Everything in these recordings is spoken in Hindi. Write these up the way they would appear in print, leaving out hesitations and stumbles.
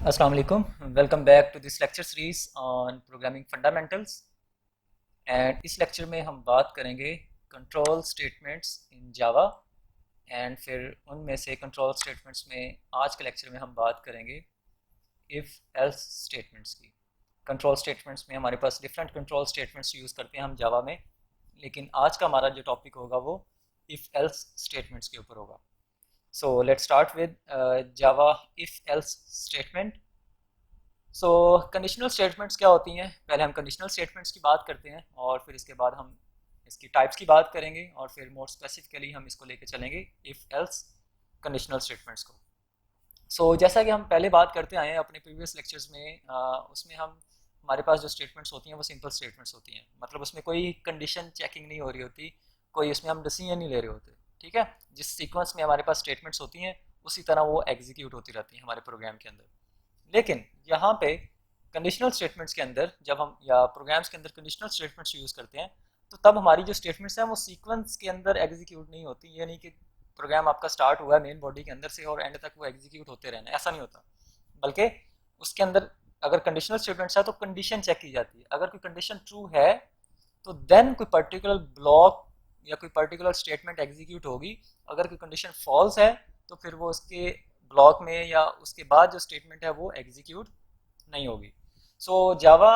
Assalamu alaikum. Welcome back to this lecture series on programming fundamentals. And इस लेक्चर में हम बात करेंगे control statements in Java. And फिर उनमें से कंट्रोल स्टेटमेंट्स में आज के लेक्चर में हम बात करेंगे इफ़ एल्स स्टेटमेंट्स की। कंट्रोल स्टेटमेंट्स में हमारे पास डिफरेंट कंट्रोल स्टेटमेंट्स यूज़ करते हैं हम जावा में, लेकिन आज का हमारा जो टॉपिक होगा वो इफ़ एल्स स्टेटमेंट्स के ऊपर होगा। So let's start with Java if else statement. So conditional statements क्या होती हैं? पहले हम कंडीशनल स्टेटमेंट्स की बात करते हैं और फिर इसके बाद हम इसकी टाइप्स की बात करेंगे और फिर मोर स्पेसिफिकली हम इसको लेके चलेंगे इफ़ एल्स कंडीशनल स्टेटमेंट्स को। जैसा कि हम पहले बात करते आए हैं अपने प्रीवियस लेक्चर्स में, उसमें हम हमारे पास जो स्टेटमेंट्स होती हैं वो सिंपल स्टेटमेंट्स होती हैं, मतलब उसमें कोई कंडीशन चेकिंग नहीं हो रही होती, कोई उसमें हम डिसीजन नहीं ले रहे होते। ठीक है, जिस सीक्वेंस में हमारे पास स्टेटमेंट्स होती हैं उसी तरह वो एग्जीक्यूट होती रहती हैं हमारे प्रोग्राम के अंदर। लेकिन यहाँ पे कंडीशनल स्टेटमेंट्स के अंदर जब हम या प्रोग्राम्स के अंदर कंडीशनल स्टेटमेंट्स यूज़ करते हैं तो तब हमारी जो स्टेटमेंट्स हैं वो सीक्वेंस के अंदर एग्जीक्यूट नहीं होती। ये नहीं कि प्रोग्राम आपका स्टार्ट हुआ है मेन बॉडी के अंदर से और एंड तक वो एग्जीक्यूट होते रहना, ऐसा नहीं होता। बल्कि उसके अंदर अगर कंडीशनल स्टेटमेंट्स है तो कंडीशन चेक की जाती है। अगर कोई कंडीशन ट्रू है तो देन कोई पर्टिकुलर ब्लॉक या कोई पर्टिकुलर स्टेटमेंट एग्जीक्यूट होगी। अगर कोई कंडीशन फॉल्स है तो फिर वो उसके ब्लॉक में या उसके बाद जो स्टेटमेंट है वो एग्जीक्यूट नहीं होगी। सो जावा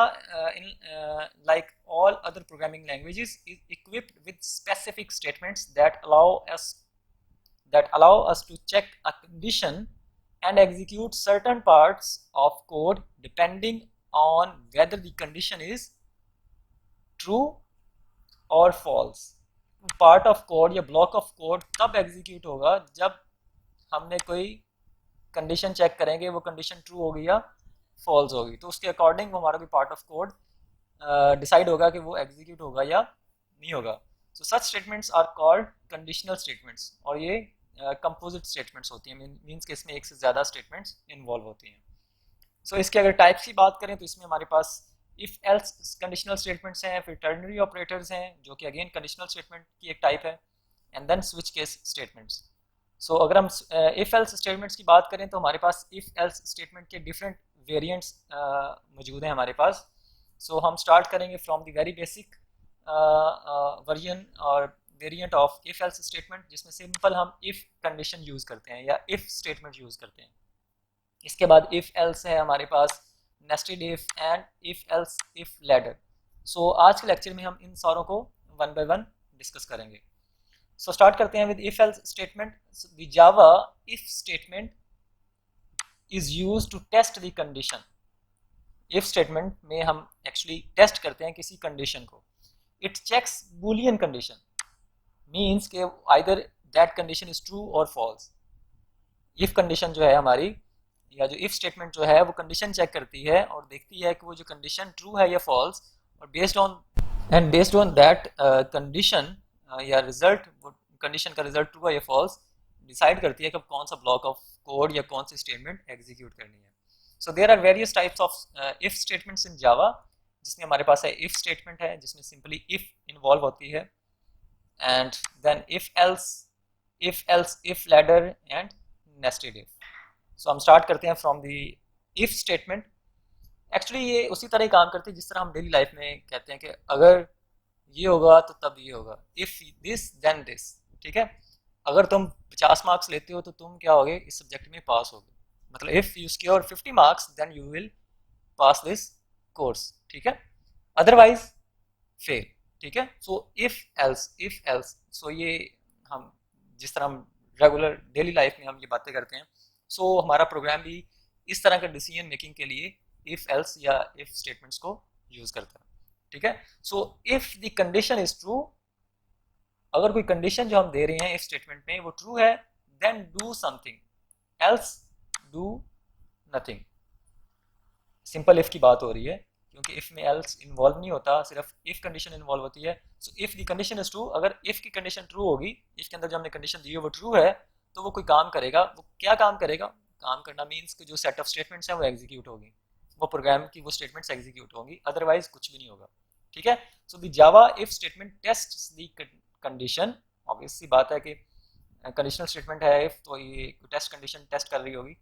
like all other programming languages is equipped with specific statements that allow us to check a condition and execute certain parts of code depending on whether the condition is true or false। Part of code या ब्लॉक ऑफ कोड तब एग्जीक्यूट होगा जब हमने कोई कंडीशन चेक करेंगे वो कंडीशन ट्रू होगी या फॉल्स होगी, तो उसके अकॉर्डिंग वो हमारा भी पार्ट ऑफ कोड डिसाइड होगा कि वो एग्जीक्यूट होगा या नहीं होगा। So such statements are called conditional statements और ये कंपोजिट स्टेटमेंट्स होती हैं, मीन्स कि इसमें एक से ज़्यादा स्टेटमेंट्स इन्वॉल्व होती हैं। इसके अगर टाइप्स की बात करें तो इसमें हमारे पास इफ़ एल्स कंडीशनल स्टेटमेंट्स हैं, फिर टर्नरी ऑपरेटर्स हैं जो कि अगेन कंडीशनल स्टेटमेंट की एक टाइप है, and then switch case statements. अगर हम इफ़ एल्स स्टेटमेंट्स की बात करें तो हमारे पास इफ़ एल्स स्टेटमेंट के डिफरेंट वेरिएंट्स मौजूद हैं हमारे पास। हम स्टार्ट करेंगे from the very basic version और variant of if else statement, जिसमें सिंपल हम इफ़ कंडीशन यूज़ करते हैं या इफ़ स्टेटमेंट यूज़ करते हैं। इसके बाद इफ़ एल्स है हमारे पास nested if and if else if ladder. आज के लेक्चर में हम इन सारों को वन बाय वन डिस्कस करेंगे। स्टार्ट करते हैं with if else statement. The Java if statement is use to test the condition. If statement में हम एक्चुअली टेस्ट करते हैं किसी कंडीशन को। It checks Boolean condition, means के either that condition is true और फॉल्स। इफ कंडीशन जो है हमारी या जो इफ स्टेटमेंट जो है वो कंडीशन चेक करती है और देखती है कि वो जो कंडीशन ट्रू है या फॉल्स, और बेस्ड ऑन दैट कंडीशन या रिजल्ट, वो कंडीशन का रिजल्ट ट्रू है या फॉल्स डिसाइड करती है कि कौन सा ब्लॉक ऑफ कोड या कौन सी स्टेटमेंट एग्जीक्यूट करनी है। There are various types of if statements in Java, जिसमें हमारे पास है इफ स्टेटमेंट है जिसमें सिंपली इफ इन्वॉल्व होती है, and then if else if ladder and nested if. हम स्टार्ट करते हैं from the if statement. Actually ये उसी तरह ही काम करती है जिस तरह हम डेली लाइफ में कहते हैं कि अगर ये होगा तो तब ये होगा, इफ दिस देन दिस। ठीक है, अगर तुम 50 मार्क्स लेते हो तो तुम क्या होगे, इस सब्जेक्ट में पास होगे। मतलब if you score 50 marks then you will pass this course. ठीक है, अदरवाइज फेल। ठीक है, इफ एल्स ये हम जिस तरह हम रेगुलर डेली लाइफ में हम ये बातें करते हैं, हमारा प्रोग्राम भी इस तरह का डिसीजन मेकिंग के लिए इफ एल्स या इफ स्टेटमेंट्स को यूज करता है। ठीक है, if the condition is true, अगर कोई कंडीशन जो हम दे रहे हैं इफ स्टेटमेंट में वो ट्रू है, then do something, else do nothing. Simple if की बात हो रही है क्योंकि इफ में एल्स इन्वॉल्व नहीं होता, सिर्फ इफ कंडीशन इन्वॉल्व होती है। If the condition is true, अगर इफ की कंडीशन ट्रू होगी, इफ के अंदर जो हमने कंडीशन दी है वो ट्रू है, तो वो कोई काम करेगा। वो क्या काम करेगा? काम करना मीन्स कि जो सेट ऑफ स्टेटमेंट्स हैं वो एग्जीक्यूट होगी, वो प्रोग्राम की वो स्टेटमेंट्स एग्जीक्यूट होंगी, अदरवाइज कुछ भी नहीं होगा। ठीक है, the Java if statement tests the condition. Obvious सी बात है कि कंडीशनल स्टेटमेंट है इफ, तो ये टेस्ट कंडीशन टेस्ट कर रही होगी।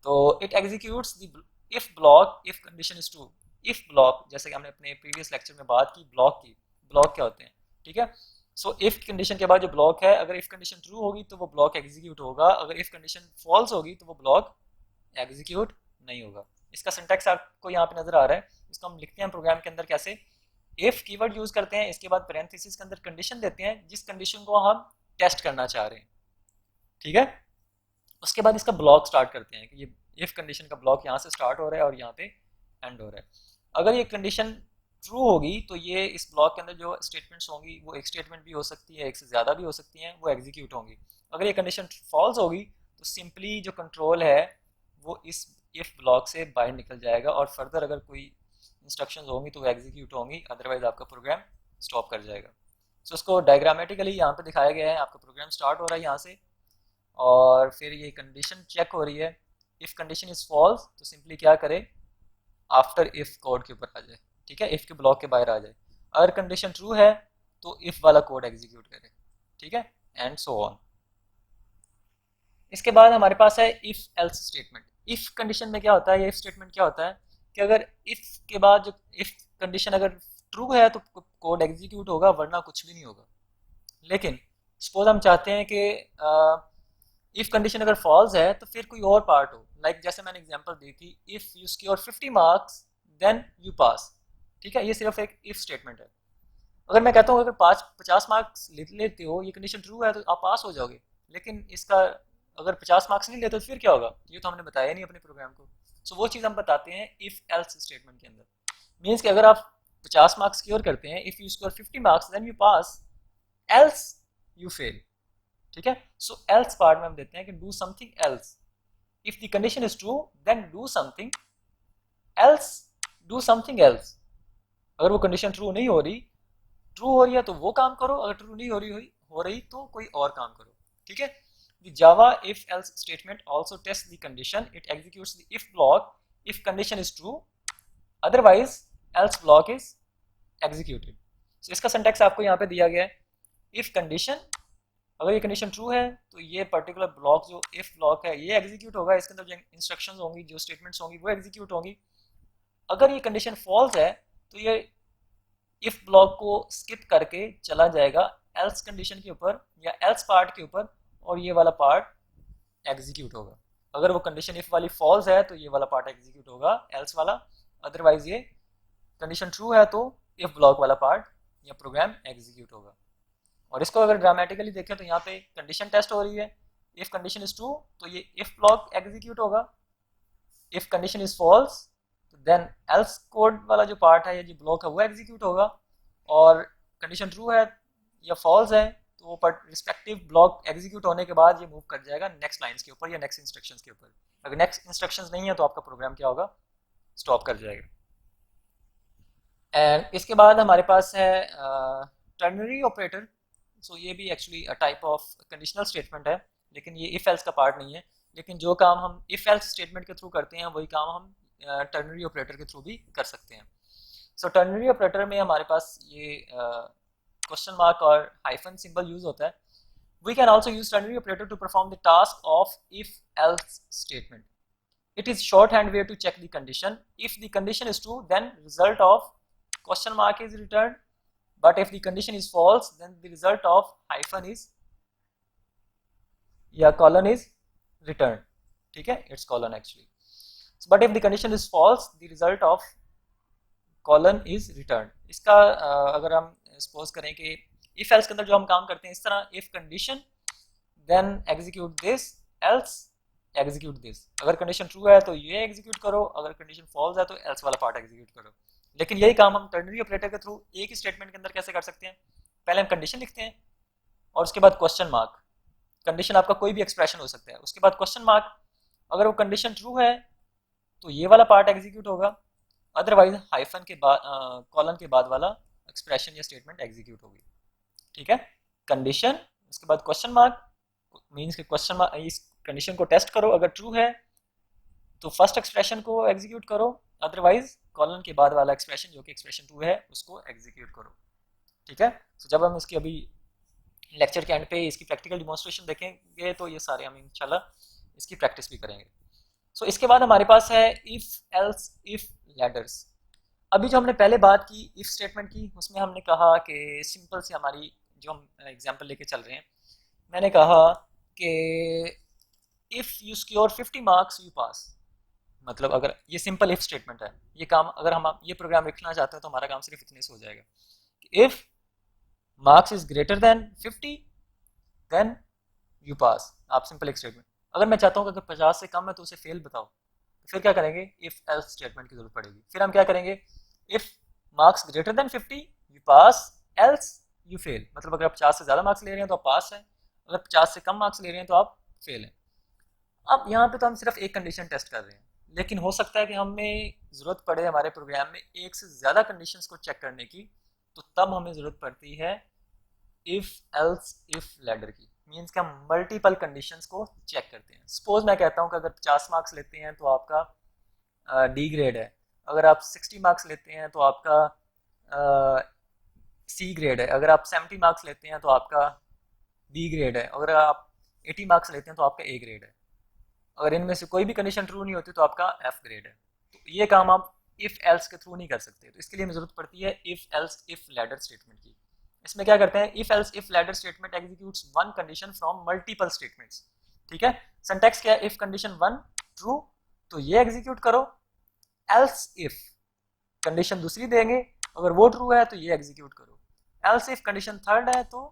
तो it executes the if block if condition is true. If block, जैसे कि हमने अपने प्रीवियस लेक्चर में बात की ब्लॉक की, ब्लॉक क्या होते हैं, ठीक है। सो इफ कंडीशन के बाद जो ब्लॉक है, अगर इफ कंडीशन ट्रू होगी तो वो ब्लॉक एग्जीक्यूट होगा, अगर इफ कंडीशन फॉल्स होगी तो वो ब्लॉक एग्जीक्यूट नहीं होगा। इसका सिंटैक्स आपको यहाँ पे नजर आ रहा है, इसको हम लिखते हैं प्रोग्राम के अंदर कैसे, इफ कीवर्ड यूज करते हैं, इसके बाद पैरेंथेसिस के अंदर कंडीशन देते हैं जिस कंडीशन को हम टेस्ट करना चाह रहे हैं, ठीक है। उसके बाद इसका ब्लॉक स्टार्ट करते हैं कि ये इफ कंडीशन का ब्लॉक यहाँ से स्टार्ट हो रहा है और यहाँ पे एंड हो रहा है। अगर ये कंडीशन ट्रू होगी तो ये इस ब्लॉक के अंदर जो स्टेटमेंट्स होंगी वो एक स्टेटमेंट भी हो सकती है, एक से ज़्यादा भी हो सकती हैं, वो एग्जीक्यूट होंगी। अगर ये कंडीशन फॉल्स होगी तो सिंपली जो कंट्रोल है वो इस इफ ब्लॉक से बाहर निकल जाएगा और फर्दर अगर कोई इंस्ट्रक्शंस होंगी तो वो एग्जीक्यूट होंगी, अदरवाइज आपका प्रोग्राम स्टॉप कर जाएगा। सो उसको डायग्रामेटिकली यहाँ पे दिखाया गया है, आपका प्रोग्राम स्टार्ट हो रहा है यहाँ से और फिर ये कंडीशन चेक हो रही है। इफ़ कंडीशन इज़ फॉल्स तो सिंपली क्या करे, आफ्टर इफ कोड के ऊपर आ जाए, ठीक है, इफ के ब्लॉक के बाहर आ जाए। अगर कंडीशन ट्रू है तो इफ वाला कोड एग्जीक्यूट करे, ठीक है, एंड सो ऑन। इसके बाद हमारे पास है if else statement. If condition में क्या होता है, ये इफ स्टेटमेंट क्या होता है कि अगर इफ के बाद जो इफ कंडीशन अगर ट्रू है तो कोड एग्जीक्यूट होगा, वरना कुछ भी नहीं होगा। लेकिन सपोज हम चाहते हैं कि इफ कंडीशन अगर फॉल्स है तो फिर कोई और पार्ट हो, लाइक जैसे मैंने एग्जांपल दी थी, if you score 50 marks then you pass, ठीक है, ये सिर्फ एक इफ स्टेटमेंट है। अगर मैं कहता हूँ अगर 50 मार्क्स ले लेते हो, ये कंडीशन ट्रू है तो आप पास हो जाओगे, लेकिन इसका अगर 50 मार्क्स नहीं लेते तो फिर क्या होगा, ये तो हमने बताया नहीं अपने प्रोग्राम को। सो वो चीज़ हम बताते हैं इफ एल्स स्टेटमेंट के अंदर। मीन्स कि अगर आप 50 मार्क्स स्कोर करते हैं, if you score 50 marks then you pass, else you fail, ठीक है। सो एल्स पार्ट में हम देते हैं कि do something else, if the condition is true then do something else, do something else. अगर वो कंडीशन ट्रू नहीं हो रही, ट्रू हो रही है तो वो काम करो, अगर ट्रू नहीं हो रही तो कोई और काम करो, ठीक है। The Java if else statement also tests the condition, it executes the if block if condition is true, otherwise else block is executed। so इसका सिंटैक्स आपको यहाँ पे दिया गया है, if condition, अगर ये कंडीशन ट्रू है तो ये पर्टिकुलर ब्लॉक जो इफ ब्लॉक है ये एग्जीक्यूट होगा, इसके अंदर जो इंस्ट्रक्शंस होंगी, जो स्टेटमेंट्स होंगी वो एग्जीक्यूट होंगी। अगर ये कंडीशन फॉल्स है तो ये इफ ब्लॉक को स्किप करके चला जाएगा एल्स कंडीशन के ऊपर या एल्स पार्ट के ऊपर, और ये वाला पार्ट एग्जीक्यूट होगा। अगर वो कंडीशन इफ वाली फॉल्स है तो ये वाला पार्ट एग्जीक्यूट होगा, एल्स वाला, अदरवाइज ये कंडीशन ट्रू है तो इफ ब्लॉक वाला पार्ट या प्रोग्राम एग्जीक्यूट होगा। और इसको अगर ग्रामेटिकली देखें तो यहाँ पे कंडीशन टेस्ट हो रही है, इफ कंडीशन इज ट्रू तो ये इफ ब्लॉक एग्जीक्यूट होगा, इफ कंडीशन इज फॉल्स तो देन एल्स कोड वाला जो पार्ट है या जो ब्लॉक है वो एग्जीक्यूट होगा, और कंडीशन ट्रू है या फॉल्स है तो वो रिस्पेक्टिव ब्लॉक एग्जीक्यूट होने के बाद ये मूव कर जाएगा नेक्स्ट लाइंस के ऊपर या नेक्स्ट इंस्ट्रक्शंस के ऊपर। अगर नेक्स्ट इंस्ट्रक्शंस नहीं है तो आपका प्रोग्राम क्या होगा, स्टॉप कर जाएगा। एंड इसके बाद हमारे पास है टर्नरी ऑपरेटर। सो ये भी actually type of conditional statement है, लेकिन ये इफ एल्स का पार्ट नहीं है। लेकिन जो काम हम इफ एल्स स्टेटमेंट के थ्रू करते हैं वही काम हम टर्नरी ऑपरेटर के थ्रू भी कर सकते हैं। सो टर्नरी ऑपरेटर में हमारे पास ये क्वेश्चन मार्क और हाइफन सिंबल यूज होता है। We can also use ternary operator to perform the task of if-else statement. It is shorthand way to check the condition. If the condition is true, then result of question mark is returned. But if the condition is false, then the result of hyphen is colon is returned. ठीक है, it's colon actually. So, but if the condition is false, the result of colon is returned. इसका अगर हम सपोज करें कि इफ एल्स के अंदर जो हम काम करते हैं इस तरह, if condition then execute this else execute this. अगर कंडीशन ट्रू है तो ये एग्जीक्यूट करो, अगर कंडीशन फॉल्स है तो एल्स वाला पार्ट एग्जीक्यूट करो। लेकिन यही काम हम टर्नरी ऑपरेटर के थ्रू एक ही स्टेटमेंट के अंदर कैसे कर सकते हैं, पहले हम कंडीशन लिखते हैं और उसके बाद क्वेश्चन मार्क, कंडीशन आपका कोई भी एक्सप्रेशन हो सकता है, उसके बाद क्वेश्चन मार्क, अगर वो कंडीशन ट्रू है तो ये वाला पार्ट एग्जीक्यूट होगा, अदरवाइज हाइफन के बाद कॉलन के बाद वाला एक्सप्रेशन या स्टेटमेंट एग्जीक्यूट होगी, ठीक है। कंडीशन उसके बाद क्वेश्चन मार्क, मीन्स के क्वेश्चन मार्क इस कंडीशन को टेस्ट करो, अगर ट्रू है तो फर्स्ट एक्सप्रेशन को एग्जीक्यूट करो, अदरवाइज कॉलन के बाद वाला एक्सप्रेशन जो कि एक्सप्रेशन ट्रू है उसको एग्जीक्यूट करो, ठीक है। तो जब हम इसकी अभी लेक्चर के एंड पे इसकी प्रैक्टिकल डिमॉन्स्ट्रेशन देखेंगे तो ये सारे हम इंशाल्लाह इसकी प्रैक्टिस भी करेंगे। सो इसके बाद हमारे पास है इफ एल्स इफ लैडर्स। अभी जो हमने पहले बात की इफ स्टेटमेंट की, उसमें हमने कहा कि सिंपल सी हमारी जो हम एग्जांपल लेके चल रहे हैं, मैंने कहा कि if you secure 50 marks you pass. मतलब अगर ये सिंपल इफ स्टेटमेंट है, ये काम अगर हम ये प्रोग्राम लिखना चाहते हैं तो हमारा काम सिर्फ इतने से हो जाएगा। If marks is greater than 50 then you pass. आप सिंपल एक स्टेटमेंट, अगर मैं चाहता हूँ कि अगर 50 से कम है तो उसे फेल बताओ, तो फिर क्या करेंगे, इफ एल्स स्टेटमेंट की जरूरत पड़ेगी। फिर हम क्या करेंगे, if marks greater than 50 you pass else you fail. मतलब अगर आप 50 से ज़्यादा मार्क्स ले रहे हैं तो आप पास हैं, अगर 50 से कम मार्क्स ले रहे हैं तो आप फेल हैं। अब यहाँ पे तो हम सिर्फ एक कंडीशन टेस्ट कर रहे हैं, लेकिन हो सकता है कि हमें ज़रूरत पड़े हमारे प्रोग्राम में एक से ज़्यादा कंडीशंस को चेक करने की, तो तब हमें ज़रूरत पड़ती है इफ़ एल्स इफ़ लैडर की। मीन्स कि हम मल्टीपल कंडीशंस को चेक करते हैं। सपोज मैं कहता हूँ कि अगर 50 मार्क्स लेते हैं तो आपका डी ग्रेड है, अगर आप 60 मार्क्स लेते हैं तो आपका सी ग्रेड है, अगर आप 70 मार्क्स लेते हैं तो आपका बी ग्रेड है, अगर आप 80 मार्क्स लेते हैं तो आपका ए ग्रेड है। अगर इनमें से कोई भी कंडीशन ट्रू नहीं होती तो आपका एफ ग्रेड है। तो ये काम आप इफ एल्स के थ्रू नहीं कर सकते, तो इसके लिए हमें जरूरत पड़ती है if else if ladder statement की। इसमें क्या करते हैं, if else if ladder statement executes one condition from multiple statements. ठीक है, सिंटैक्स क्या है, इफ कंडीशन 1 ट्रू तो ये एग्जीक्यूट करो, एल्स इफ कंडीशन दूसरी देंगे, अगर वो ट्रू है तो ये एग्जीक्यूट करो, एल्स इफ कंडीशन थर्ड है तो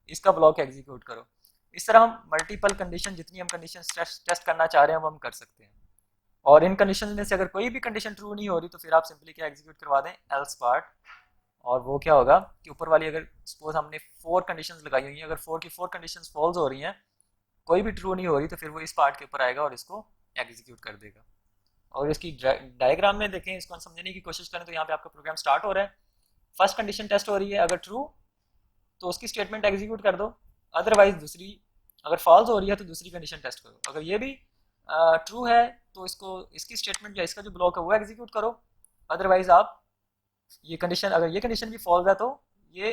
इसका ब्लॉक एग्जीक्यूट करो। इस तरह हम मल्टीपल कंडीशन, जितनी हम कंडीशन टेस्ट करना चाह रहे हैं वो हम कर सकते हैं। और इन कंडीशन में से अगर कोई भी कंडीशन ट्रू नहीं हो रही तो फिर आप सिंपली क्या एग्जीक्यूट करवा दें, एल्स पार्ट। और वो क्या होगा कि ऊपर वाली, अगर सपोज हमने 4 कंडीशंस लगाई हुई हैं, अगर 4 की 4 कंडीशंस फॉल्स हो रही हैं, कोई भी ट्रू नहीं हो रही, तो फिर वो इस पार्ट के ऊपर आएगा और इसको एग्जीक्यूट कर देगा। और इसकी डायग्राम में देखें, इसको समझने की कोशिश करें तो यहाँ पे आपका प्रोग्राम स्टार्ट हो रहा है, फर्स्ट कंडीशन टेस्ट हो रही है, अगर ट्रू तो उसकी स्टेटमेंट एग्जीक्यूट कर दो, अदरवाइज दूसरी, अगर फॉल्स हो रही है तो दूसरी कंडीशन टेस्ट करो, अगर ये भी ट्रू है तो इसको, इसकी स्टेटमेंट या इसका जो ब्लॉक है वो एग्जीक्यूट करो, अदरवाइज आप ये कंडीशन, अगर ये कंडीशन भी फॉल्स है तो ये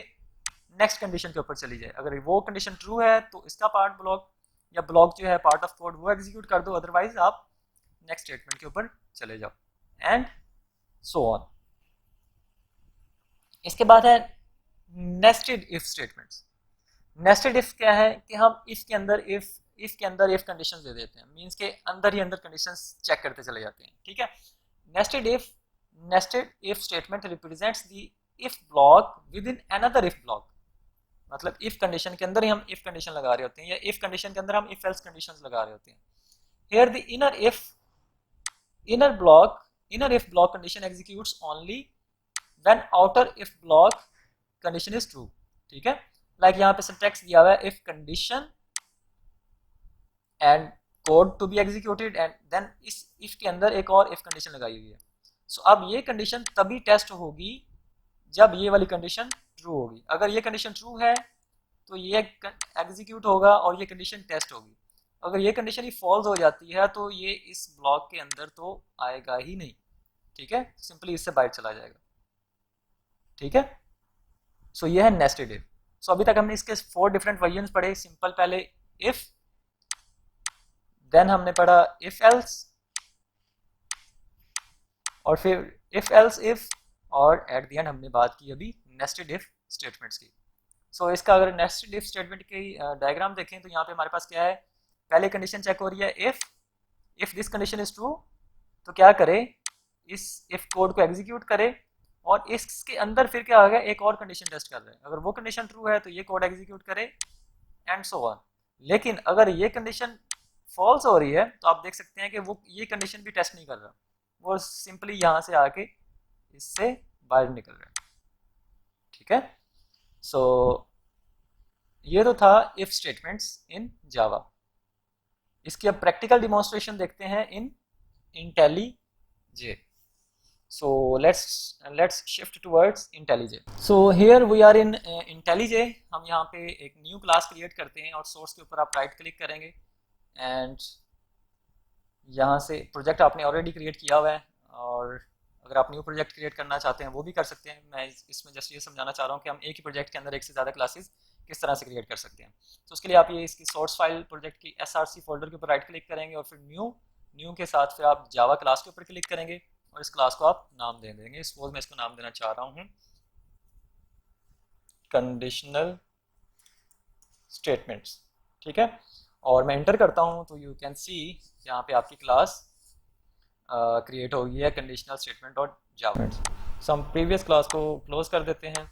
नेक्स्ट कंडीशन के ऊपर चली जाए, अगर वो कंडीशन ट्रू है तो इसका पार्ट ब्लॉक या ब्लॉक जो है पार्ट ऑफ कोड वो एग्जीक्यूट कर दो, अदरवाइज आप नेक्स्ट स्टेटमेंट के ऊपर चले जाओ, एंड सो ऑन। इसके बाद है nested if statements. Nested if क्या है कि हम इफ के अंदर इफ कंडीशन दे देते हैं, मींस के अंदर ही अंदर कंडीशंस चेक करते चले जाते हैं। ठीक है, nested if statement represents the if block with in another if block. मतलब इफ कंडीशन के अंदर ही हम इफ कंडीशन लगा रहे होते हैं, या इफ कंडीशन के अंदर हम इफ एल्स कंडीशंस लगा रहे होते हैं। Here the inner if block condition executes only when outer if block condition is true. ठीक है, लाइक यहाँ पे सिंटैक्स दिया हुआ है, if condition and code to be executed, and then इस इफ के अंदर एक और इफ कंडीशन लगाई हुई है। सो अब ये कंडीशन तभी टेस्ट होगी जब ये वाली कंडीशन ट्रू होगी। अगर ये कंडीशन ट्रू है तो ये एग्जीक्यूट होगा और ये कंडीशन टेस्ट होगी। अगर ये कंडीशन ही फॉल्स हो जाती है तो ये इस ब्लॉक के अंदर तो आएगा ही नहीं। ठीक है, सिंपली इससे बाहर चला जाएगा। ठीक है, सो ये है नेस्टेड इफ। सो अभी तक हमने इसके 4 डिफरेंट वर्जन पढ़े। सिंपल पहले इफ, देन हमने पढ़ा इफ एल्स, और फिर इफ एल्स इफ, और एट द एंड हमने बात की अभी नेस्टेड इफ स्टेटमेंट्स की। सो इसका अगर नेस्टेड इफ स्टेटमेंट की डायग्राम देखें तो यहाँ पे हमारे पास क्या है, पहले कंडीशन चेक हो रही है if this condition is true, तो क्या करे, इस इफ कोड को एग्जीक्यूट करे, और इसके अंदर फिर क्या आ गया, एक और कंडीशन टेस्ट कर रहे हैं, अगर वो कंडीशन ट्रू है तो ये कोड एग्जीक्यूट करे, एंड सो ऑन। लेकिन अगर ये कंडीशन फॉल्स हो रही है तो आप देख सकते हैं कि वो ये कंडीशन भी टेस्ट नहीं कर रहा, वो सिंपली यहाँ से आके इससे बाहर निकल रहा है। ठीक है, सो ये तो था इफ स्टेटमेंट्स इन जावा। इसकी अब प्रैक्टिकल डिमॉन्स्ट्रेशन देखते हैं इन IntelliJ। So let's shift towards IntelliJ. So here we are in IntelliJ। हम यहाँ पे एक न्यू क्लास क्रिएट करते हैं और सोर्स के ऊपर आप राइट क्लिक करेंगे एंड यहाँ से प्रोजेक्ट आपने ऑलरेडी क्रिएट किया हुआ है, और अगर आप न्यू प्रोजेक्ट क्रिएट करना चाहते हैं वो भी कर सकते हैं। मैं इसमें जस्ट ये समझाना चाह रहा हूँ कि हम एक ही प्रोजेक्ट के अंदर एक से ज़्यादा क्लासेस किस तरह से क्रिएट कर सकते हैं। तो उसके लिए आप ये इसकी सोर्स फाइल प्रोजेक्ट की SRC फोल्डर के ऊपर राइट क्लिक करेंगे और फिर न्यू न्यू के साथ फिर आप जावा क्लास के ऊपर क्लिक करेंगे और इस क्लास को आप नाम दे देंगे। सपोज मैं इसको नाम देना चाह रहा हूँ कंडीशनल स्टेटमेंट्स, ठीक है। और मैं एंटर करता हूँ तो यू कैन सी यहाँ पे आपकी क्लास क्रिएट हो गई है, कंडीशनल स्टेटमेंट डॉट जावा। सो हम प्रीवियस क्लास को क्लोज कर देते हैं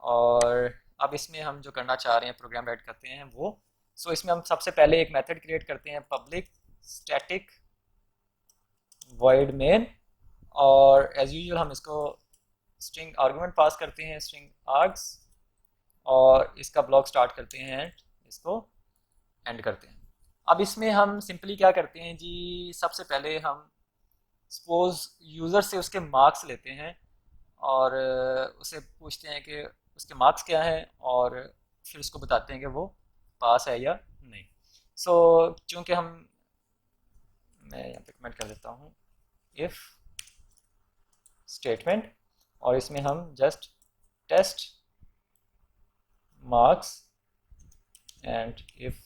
और अब इसमें हम जो करना चाह रहे हैं प्रोग्राम राइट करते हैं वो। सो इसमें हम सबसे पहले एक मेथड क्रिएट करते हैं पब्लिक स्टैटिक void main, और एज यूजुअल हम इसको स्ट्रिंग आर्गुमेंट पास करते हैं, स्ट्रिंग आर्ग्स, और इसका ब्लॉक स्टार्ट करते हैं, इसको एंड करते हैं। अब इसमें हम सिंपली क्या करते हैं जी, सबसे पहले हम सपोज यूज़र से उसके मार्क्स लेते हैं और उसे पूछते हैं कि उसके मार्क्स क्या हैं और फिर उसको बताते हैं कि वो पास है या नहीं। सो चूँकि हम, मैं यहाँ पे कमेंट कर देता हूँ इफ़ स्टेटमेंट, और इसमें हम just test marks and if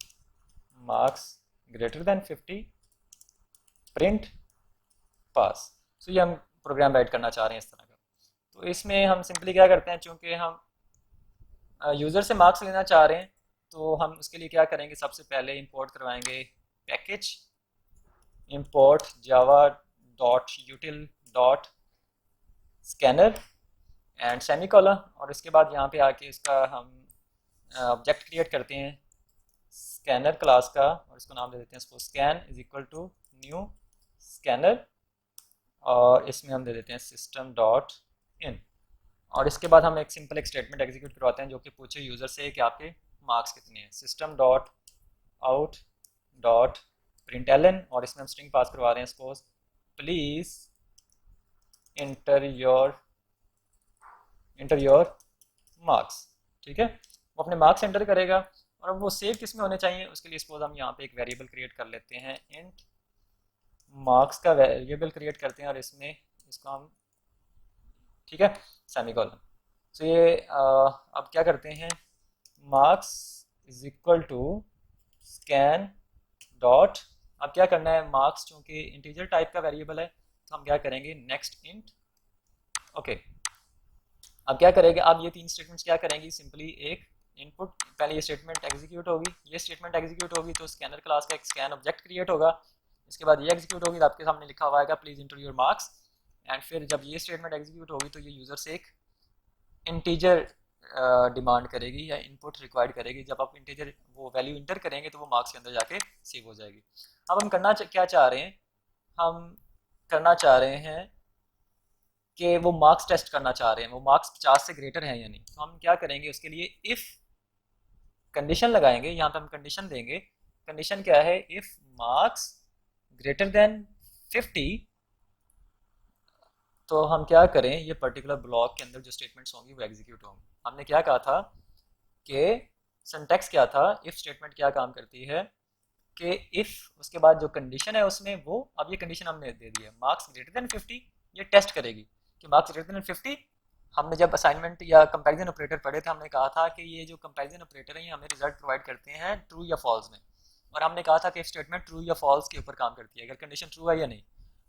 marks greater than 50 print pass. So ये हम प्रोग्राम राइट करना चाह रहे हैं इस तरह का। तो इसमें हम सिंपली क्या करते हैं, चूँकि हम यूज़र से मार्क्स लेना चाह रहे हैं तो हम उसके लिए क्या करेंगे, सबसे पहले इंपोर्ट करवाएंगे package import Java dot यूटिल dot scanner and semicolon, और इसके बाद यहाँ पे आके इसका हम ऑब्जेक्ट क्रिएट करते हैं स्कैनर क्लास का, और इसको नाम दे देते हैं इसको scan is equal to new scanner, और इसमें हम दे देते हैं सिस्टम डॉट इन, और इसके बाद हम एक सिंपल एक स्टेटमेंट एग्जीक्यूट करवाते हैं जो कि पूछे यूज़र से कि आपके मार्क्स कितने हैं, system dot out dot println, और इसमें हम स्ट्रिंग पास करवा रहे हैं suppose please enter your marks, ठीक है। वो अपने मार्क्स एंटर करेगा, और अब वो सेव किस में होने चाहिए उसके लिए सपोज हम यहाँ पे एक वेरिएबल क्रिएट कर लेते हैं, इंट मार्क्स का वेरिएबल क्रिएट करते हैं और इसमें इसको हम, ठीक है, सेमीकोलन। सो ये अब क्या करते हैं, marks is equal to scan dot, अब क्या करना है, मार्क्स चूँकि इंटीजर टाइप का वेरिएबल है तो हम क्या करेंगे नेक्स्ट इंट, ओके। अब क्या करेंगे, अब ये तीन स्टेटमेंट्स क्या करेंगी, सिंपली एक इनपुट, पहले ये स्टेटमेंट एग्जीक्यूट होगी, ये स्टेटमेंट एग्जीक्यूट होगी तो स्कैनर क्लास का एक स्कैन ऑब्जेक्ट क्रिएट होगा, इसके बाद ये एग्जीक्यूट होगी तो आपके सामने लिखा हुआ है please enter your marks, and फिर जब ये स्टेटमेंट एग्जीक्यूट होगी तो ये यूज़र से एक इंटीजर डिमांड करेगी या इनपुट रिक्वायर्ड करेगी, जब आप इंटीजर वो वैल्यू इंटर करेंगे तो वो मार्क्स के अंदर जाके सेव हो जाएगी। अब हम करना क्या चाह रहे हैं, हम करना चाह रहे हैं कि वो मार्क्स टेस्ट करना चाह रहे हैं, वो मार्क्स 50 से ग्रेटर हैं या नहीं, तो हम क्या करेंगे उसके लिए इफ़ कंडीशन लगाएंगे, यहाँ पे हम कंडीशन देंगे, कंडीशन क्या है, इफ़ मार्क्स ग्रेटर देन 50, तो हम क्या करें, ये पर्टिकुलर ब्लॉक के अंदर जो स्टेटमेंट्स होंगी वो एग्जीक्यूट होंगी। हमने क्या कहा था कि सिंटैक्स क्या था, इफ़ स्टेटमेंट क्या काम करती है कि इफ़ उसके बाद जो कंडीशन है उसमें वो, अब ये कंडीशन हमने दे दी है मार्क्स ग्रेटर देन 50, ये टेस्ट करेगी कि मार्क्स ग्रेटर देन 50। हमने जब असाइनमेंट या कंपैरिजन ऑपरेटर पढ़े थे हमने कहा था कि ये जो कंपैरिजन ऑपरेटर है ये हमें रिजल्ट प्रोवाइड करते हैं ट्रू या फॉल्स में, और हमने कहा था कि स्टेटमेंट ट्रू या फॉल्स के ऊपर काम करती है अगर कंडीशन ट्रू है या नहीं।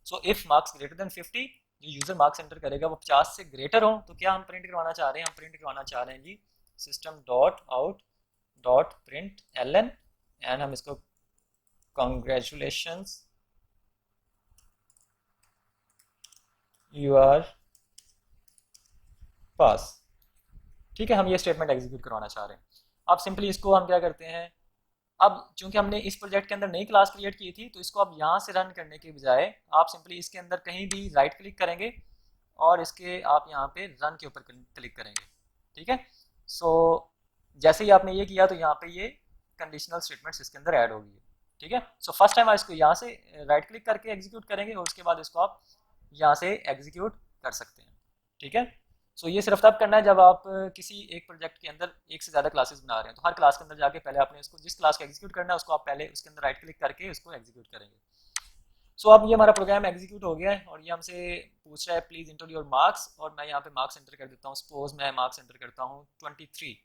So if marks greater than 50, जो यूज़र मार्क्स एंटर करेगा वो 50 से ग्रेटर हो, तो क्या हम प्रिंट करवाना चाह रहे हैं, हम प्रिंट करवाना चाह रहे हैं जी system dot out dot println, and हम इसको congratulations you are pass, ठीक है। हम ये स्टेटमेंट एग्जीक्यूट करवाना चाह रहे हैं। अब सिंपली इसको हम क्या करते हैं, अब चूंकि हमने इस प्रोजेक्ट के अंदर नई क्लास क्रिएट की थी तो इसको अब यहाँ से रन करने के बजाय आप सिंपली इसके अंदर कहीं भी राइट क्लिक करेंगे और इसके आप यहाँ पे रन के ऊपर क्लिक करेंगे, ठीक है। सो जैसे ही आपने ये किया तो यहाँ पे ये कंडीशनल स्टेटमेंट्स इसके अंदर ऐड होगी, ठीक है। सो फर्स्ट टाइम आप इसको यहाँ से राइट क्लिक करके एग्जीक्यूट करेंगे और उसके बाद इसको आप यहाँ से एग्जीक्यूट कर सकते हैं, ठीक है। सो ये सिर्फ तब करना है जब आप किसी एक प्रोजेक्ट के अंदर एक से ज़्यादा क्लासेस बना रहे हैं, तो हर क्लास के अंदर जाके पहले आपने उसको जिस क्लास को एग्जीक्यूट करना है उसको आप पहले उसके अंदर राइट क्लिक करके उसको एग्जीक्यूट करेंगे। सो अब ये हमारा प्रोग्राम एग्जीक्यूट हो गया है और ये हमसे पूछ रहा है प्लीज़ इंटर योर मार्क्स, और मैं यहाँ पे मार्क्स एंटर कर देता हूँ, सपोज मैं मार्क्स एंटर करता हूँ 23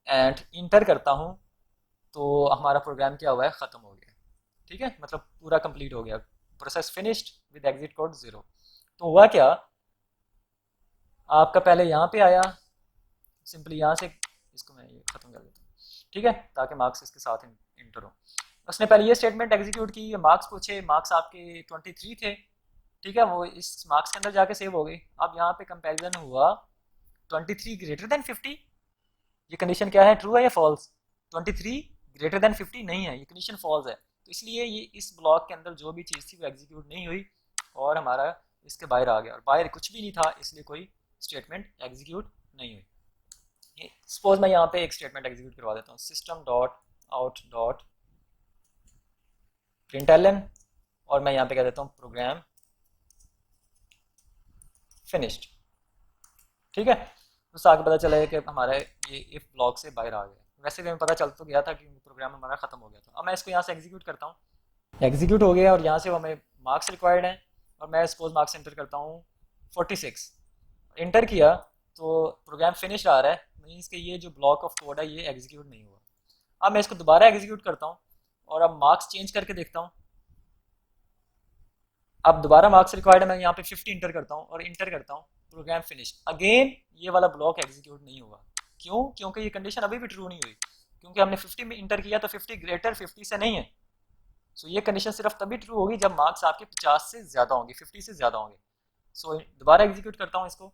एंड इंटर करता हूँ, तो हमारा प्रोग्राम क्या हुआ है, ख़त्म हो गया, ठीक है, मतलब पूरा कंप्लीट हो गया, process finished with exit code 0। तो हुआ क्या, आपका पहले यहाँ पे आया, सिंपली यहाँ से इसको मैं ये खत्म कर देता हूँ, ठीक है, ताकि मार्क्स इसके साथ इंटर हो। उसने पहले ये स्टेटमेंट एग्जीक्यूट की, मार्क्स पूछे, मार्क्स आपके 23 थे, ठीक है, वो इस मार्क्स के अंदर जाके सेव हो गई। अब यहाँ पे कंपैरिजन हुआ 23 ग्रेटर देन 50, ये कंडीशन क्या है, ट्रू है या फॉल्स? 23 ग्रेटर देन 50 नहीं है, ये कंडीशन फॉल्स है, तो इसलिए ये इस ब्लॉक के अंदर जो भी चीज़ थी वो एग्जीक्यूट नहीं हुई और हमारा इसके बाहर आ गया, और बाहर कुछ भी नहीं था, इसलिए कोई स्टेटमेंट एग्जीक्यूट नहीं हुई। सपोज मैं यहाँ पे एक स्टेटमेंट एग्जीक्यूट करवा देता हूँ, system dot out dot println, और मैं यहाँ पे कह देता हूँ प्रोग्राम फिनिश्ड, ठीक है। उससे आगे पता चला है कि हमारा ये इफ ब्लॉक से बाहर आ गया, वैसे भी हमें पता चल तो गया था कि प्रोग्राम हमारा खत्म हो गया था। अब मैं इसको यहाँ से एग्जीक्यूट करता हूँ, एग्जीक्यूट हो गया और यहाँ से हमें मार्क्स रिक्वायर्ड हैं, और मैं सपोज मार्क्स एंटर करता हूँ 46, इंटर किया तो प्रोग्राम फिनिश आ रहा है, मीन्स कि ये जो ब्लॉक ऑफ कोड है ये एग्जीक्यूट नहीं हुआ। अब मैं इसको दोबारा एग्जीक्यूट करता हूँ और अब मार्क्स चेंज करके देखता हूँ, अब दोबारा मार्क्स रिक्वायर्ड है, मैं यहाँ पे 50 इंटर करता हूँ और इंटर करता हूँ प्रोग्राम फिनिश, अगेन ये वाला ब्लॉक एग्जीक्यूट नहीं हुआ। क्यों? क्योंकि ये कंडीशन अभी भी ट्रू नहीं हुई, क्योंकि हमने 50 में इंटर किया तो 50 ग्रेटर 50 से नहीं है। सो ये कंडीशन सिर्फ तभी ट्रू होगी जब मार्क्स आपके 50 से ज़्यादा होंगे, 50 से ज़्यादा होंगे। सो दोबारा एग्जीक्यूट करता हूँ इसको,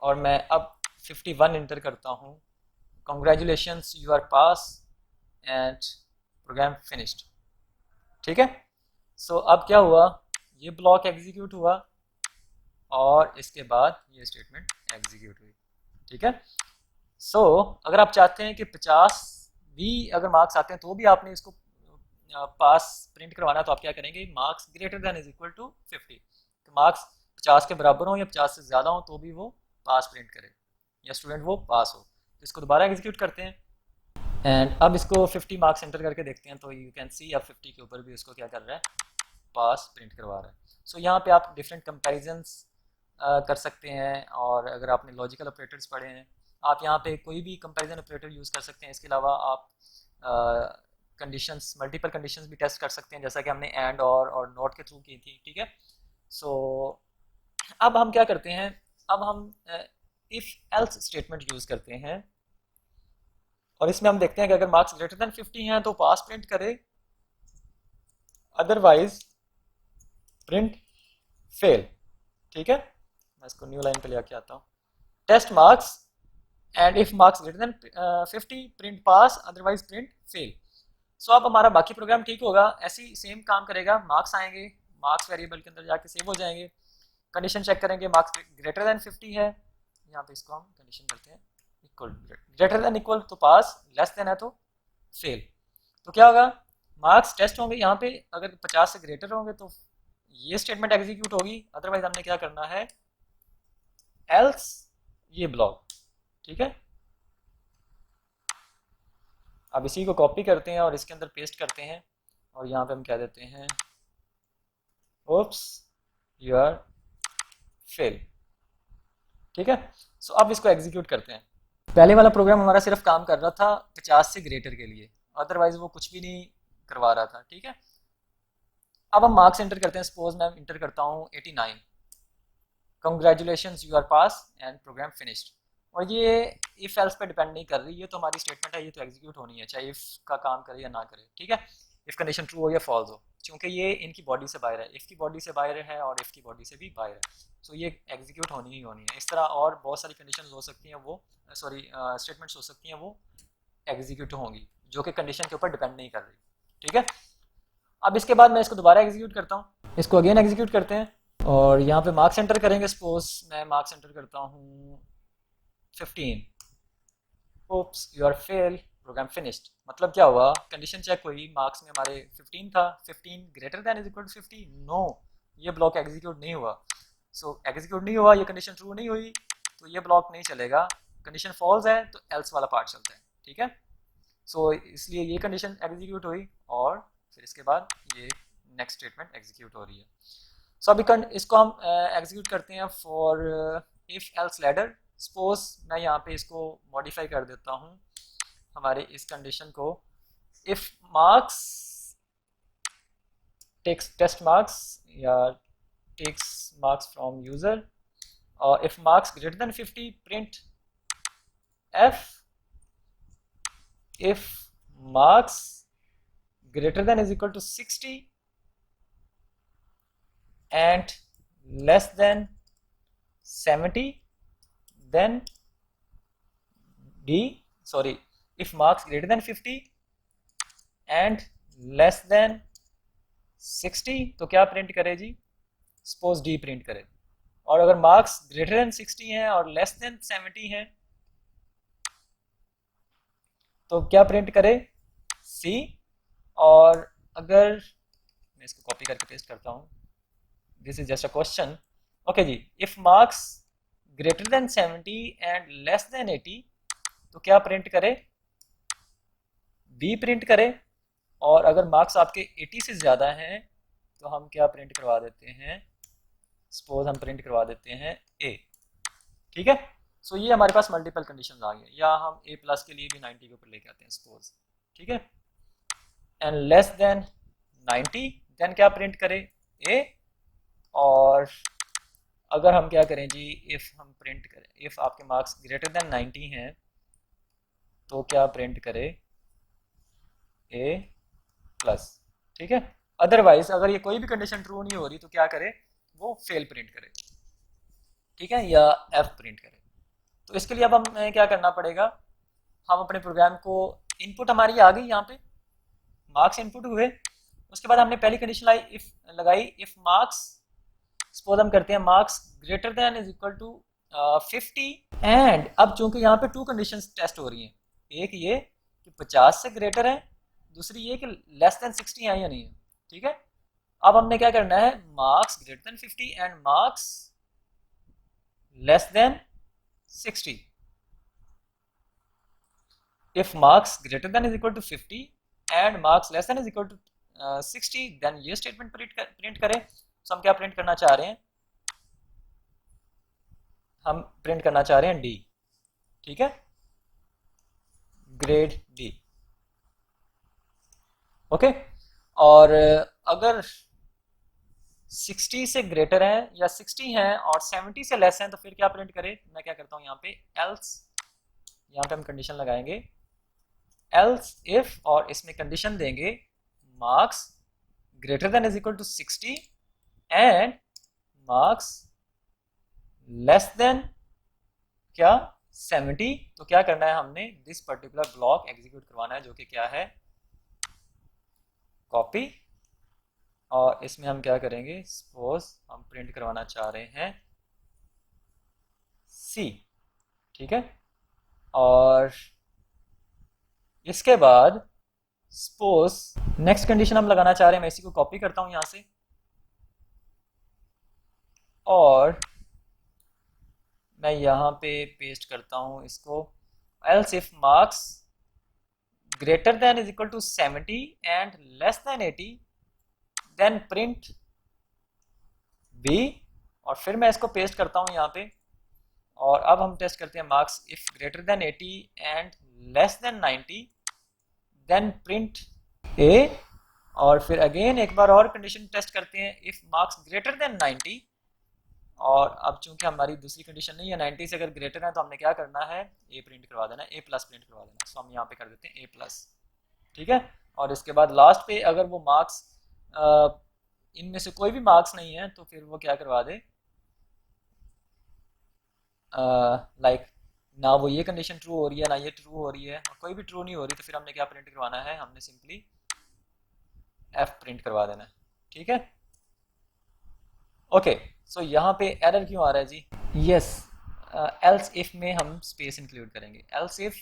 और मैं अब 51 इंटर करता हूँ, congratulations you are pass and program finished, ठीक है। सो अब क्या हुआ, ये ब्लॉक एग्जीक्यूट हुआ और इसके बाद ये स्टेटमेंट एग्जीक्यूट हुई, ठीक है। सो अगर आप चाहते हैं कि 50 भी अगर मार्क्स आते हैं तो भी आपने इसको पास प्रिंट करवाना, तो आप क्या करेंगे, marks greater than is equal to 50, तो मार्क्स 50 के बराबर हो या 50 से ज़्यादा हो तो भी वो पास प्रिंट करे या स्टूडेंट वो पास हो। तो इसको दोबारा एग्जीक्यूट करते हैं एंड अब इसको 50 मार्क्स एंटर करके देखते हैं, तो यू कैन सी अब 50 के ऊपर भी उसको क्या कर रहा है, पास प्रिंट करवा रहा है। सो यहाँ पे आप डिफरेंट कंपैरिजंस कर सकते हैं, और अगर आपने लॉजिकल ऑपरेटर्स पढ़े हैं आप यहाँ पे कोई भी कंपैरिजन ऑपरेटर यूज़ कर सकते हैं। इसके अलावा आप कंडीशंस, मल्टीपल कंडीशंस भी टेस्ट कर सकते हैं, जैसा कि हमने एंड और नॉट के थ्रू की थी, ठीक है। सो अब हम क्या करते हैं, अब हम इफ़ एल्स स्टेटमेंट यूज़ करते हैं, और इसमें हम देखते हैं कि अगर मार्क्स ग्रेटर देन 50 हैं तो पास प्रिंट करे, अदरवाइज प्रिंट फेल, ठीक है। मैं इसको न्यू लाइन पे लेके आता हूँ, test marks and if marks greater than 50 print pass otherwise print fail. So अब हमारा बाकी प्रोग्राम ठीक होगा, ऐसे ही सेम काम करेगा, मार्क्स आएंगे, मार्क्स वेरिएबल के अंदर जाके सेव हो जाएंगे, कंडीशन चेक करेंगे, मार्क्स ग्रेटर देन 50 है, यहाँ पे इसको हम कंडीशन करते हैं इक्वल, ग्रेटर देन इक्वल तो पास, लेस देन है तो फेल। तो क्या होगा, मार्क्स टेस्ट होंगे यहाँ पे, अगर 50 से ग्रेटर होंगे तो ये स्टेटमेंट एग्जीक्यूट होगी, अदरवाइज हमने क्या करना है, एल्स ये ब्लॉक, ठीक है। अब इसी को कॉपी करते हैं और इसके अंदर पेस्ट करते हैं, और यहाँ पे हम कह देते हैं ओप्स यू आर फेल, ठीक है। सो अब इसको एग्जीक्यूट करते हैं। पहले वाला प्रोग्राम हमारा सिर्फ काम कर रहा था 50 से ग्रेटर के लिए, अदरवाइज वो कुछ भी नहीं करवा रहा था, ठीक है। अब हम मार्क्स एंटर करते हैं, सपोज मैं इंटर करता हूँ 89, congratulations you are pass and program finished, और ये इफ एल्स पे डिपेंड नहीं कर रही, ये तो हमारी स्टेटमेंट है, ये तो एग्जीक्यूट होनी है चाहे इफ का काम करे या ना करे, ठीक है। इफ कंडीशन ट्रू हो या फॉल्स हो, क्योंकि ये इनकी बॉडी से बाहर है, इफ की बॉडी से बाहर है और इफ की बॉडी से भी बाहर है, सो ये एग्जीक्यूट होनी ही होनी है। इस तरह और बहुत सारी कंडीशन हो सकती हैं, वो सॉरी स्टेटमेंट्स हो सकती हैं वो एग्जीक्यूट होंगी जो कि कंडीशन के ऊपर डिपेंड नहीं कर रही, ठीक है। अब इसके बाद मैं इसको दोबारा एग्जीक्यूट करता हूँ, इसको अगेन एग्जीक्यूट करते हैं और यहाँ पे मार्क्स एंटर करेंगे, सपोज मैं मार्क्स एंटर करता हूँ 15, oops you are fail program finished, मतलब क्या हुआ, कंडीशन चेक हुई, मार्क्स में हमारे 15 था, 15 greater than is equal to 50, no ये ब्लॉक एग्जीक्यूट नहीं हुआ। सो एग्जीक्यूट नहीं हुआ, ये कंडीशन ट्रू नहीं हुई, तो ये ब्लॉक नहीं चलेगा, कंडीशन फॉल्स है तो एल्स वाला पार्ट चलता है, ठीक है। सो इसलिए ये कंडीशन एग्जीक्यूट हुई और फिर इसके बाद ये नेक्स्ट स्टेटमेंट एग्जीक्यूट हो रही है। सो अभी इसको हम एग्जीक्यूट करते हैं for if else ladder. Suppose मैं यहाँ पे इसको मॉडिफाई कर देता हूँ, हमारे इस कंडीशन को if marks takes test marks या takes marks from user, or if marks greater than 50 print F, if marks greater than is equal to 60 and less than 70, then D, sorry, if marks greater than 50 and less than 60 तो क्या प्रिंट करे जी, सपोज D प्रिंट करे, और अगर मार्क्स ग्रेटर देन 60 हैं और लेस देन 70 हैं तो क्या प्रिंट करे, C। और अगर मैं इसको कॉपी करके पेस्ट करता हूँ, this is just a question, okay जी, if marks greater than 70 and less than 80 तो क्या प्रिंट करे, B प्रिंट करे, और अगर मार्क्स आपके 80 से ज़्यादा हैं तो हम क्या प्रिंट करवा देते हैं, सपोज हम प्रिंट करवा देते हैं A, ठीक है। सो ये हमारे पास मल्टीपल कंडीशंस आ गए, या हम A प्लस के लिए भी 90 के ऊपर लेके आते हैं सपोज, ठीक है, एंड लेस देन 90 देन क्या प्रिंट करे, A। और अगर हम क्या करें जी, इफ़ हम प्रिंट करें, इफ़ आपके मार्क्स ग्रेटर देन 90 हैं तो क्या प्रिंट करे, A प्लस, ठीक है। अदरवाइज अगर ये कोई भी कंडीशन ट्रू नहीं हो रही तो क्या करे, वो फेल प्रिंट करे, ठीक है, या F प्रिंट करे। तो इसके लिए अब हमें क्या करना पड़ेगा, हम अपने प्रोग्राम को, इनपुट हमारी आ गई यहाँ पे, मार्क्स इनपुट हुए, उसके बाद हमने पहली कंडीशन लगाई इफ मार्क्स, सपोज हम करते हैं marks greater than is equal to 50 and, अब चूंकि यहाँ पे टू कंडीशंस टेस्ट हो रही हैं, एक ये कि 50 से ग्रेटर है, दूसरी ये कि लेस देन 60 है या नहीं है, ठीक है। अब हमने क्या करना है, marks greater than 50 and marks less then 60, if marks greater than is equal to 50 and marks less than is equal to 60 then ये स्टेटमेंट प्रिंट करें। तो हम क्या प्रिंट करना चाह रहे हैं, हम प्रिंट करना चाह रहे हैं D, ठीक है, ग्रेड D, ओके। और अगर 60 से ग्रेटर है या 60 हैं और 70 से लेस हैं तो फिर क्या प्रिंट करें, मैं क्या करता हूं यहाँ पे एल्स, यहाँ पे हम कंडीशन लगाएंगे एल्स इफ, और इसमें कंडीशन देंगे marks greater than is equal to 60 and marks less than क्या 70, तो क्या करना है, हमने दिस पर्टिकुलर ब्लॉक एग्जीक्यूट करवाना है जो कि क्या है, कॉपी, और इसमें हम क्या करेंगे, सपोज हम प्रिंट करवाना चाह रहे हैं C, ठीक है। और इसके बाद सपोज नेक्स्ट कंडीशन हम लगाना चाह रहे हैं, मैं इसी को कॉपी करता हूं यहां से, और मैं यहां पे पेस्ट करता हूं इसको, else if marks greater than is equal to 70 and less than 80 then print B, और फिर मैं इसको पेस्ट करता हूं यहाँ पे, और अब हम टेस्ट करते हैं marks if greater than 80 and less than 90 then print A, और फिर अगेन एक बार और कंडीशन टेस्ट करते हैं इफ मार्क्स ग्रेटर देन 90, और अब चूंकि हमारी दूसरी कंडीशन नहीं है, 90 से अगर ग्रेटर है तो हमने क्या करना है, A प्रिंट करवा देना, A प्लस प्रिंट करवा देना, सो हम यहाँ पे कर देते हैं A प्लस, ठीक है। और इसके बाद लास्ट पे अगर वो मार्क्स इनमें से कोई भी मार्क्स नहीं है तो फिर वो क्या करवा दे, लाइक ना वो ये कंडीशन ट्रू हो रही है ना ये ट्रू हो रही है, और कोई भी ट्रू नहीं हो रही, तो फिर हमने क्या प्रिंट करवाना है, हमने सिंपली F प्रिंट करवा देना है, ठीक है, ओके। सो यहाँ पे एरर क्यों आ रहा है जी, यस, एल्स इफ में हम स्पेस इंक्लूड करेंगे, else if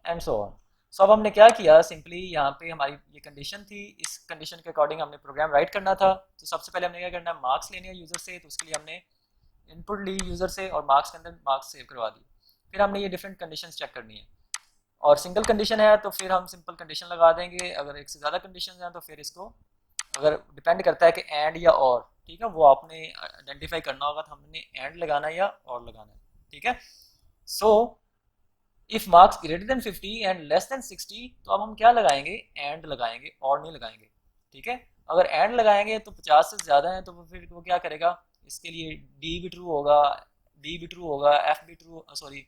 and so on. So अब हमने क्या किया, सिंपली यहाँ पे हमारी ये कंडीशन थी, इस कंडीशन के अकॉर्डिंग हमने प्रोग्राम राइट करना था। तो सबसे पहले हमने क्या करना है, मार्क्स लेने हैं यूज़र से, तो उसके लिए हमने इनपुट ली यूज़र से और मार्क्स के अंदर मार्क्स सेव करवा दी। फिर हमने ये डिफरेंट कंडीशंस चेक करनी है, और सिंगल कंडीशन है तो फिर हम सिंपल कंडीशन लगा देंगे, अगर एक से ज़्यादा कंडीशन हैं तो फिर इसको, अगर डिपेंड करता है कि एंड या और, ठीक है, वो आपने आइडेंटिफाई करना होगा, तो हमने एंड लगाना है या और लगाना है, ठीक है। So if marks greater than 50 and less then 60, तो अब हम क्या लगाएंगे, एंड लगाएंगे और नहीं लगाएंगे। ठीक है, अगर एंड लगाएंगे तो 50 से ज़्यादा है तो फिर वो क्या करेगा, इसके लिए डी भी ट्रू होगा, बी भी ट्रू होगा, एफ भी true, sorry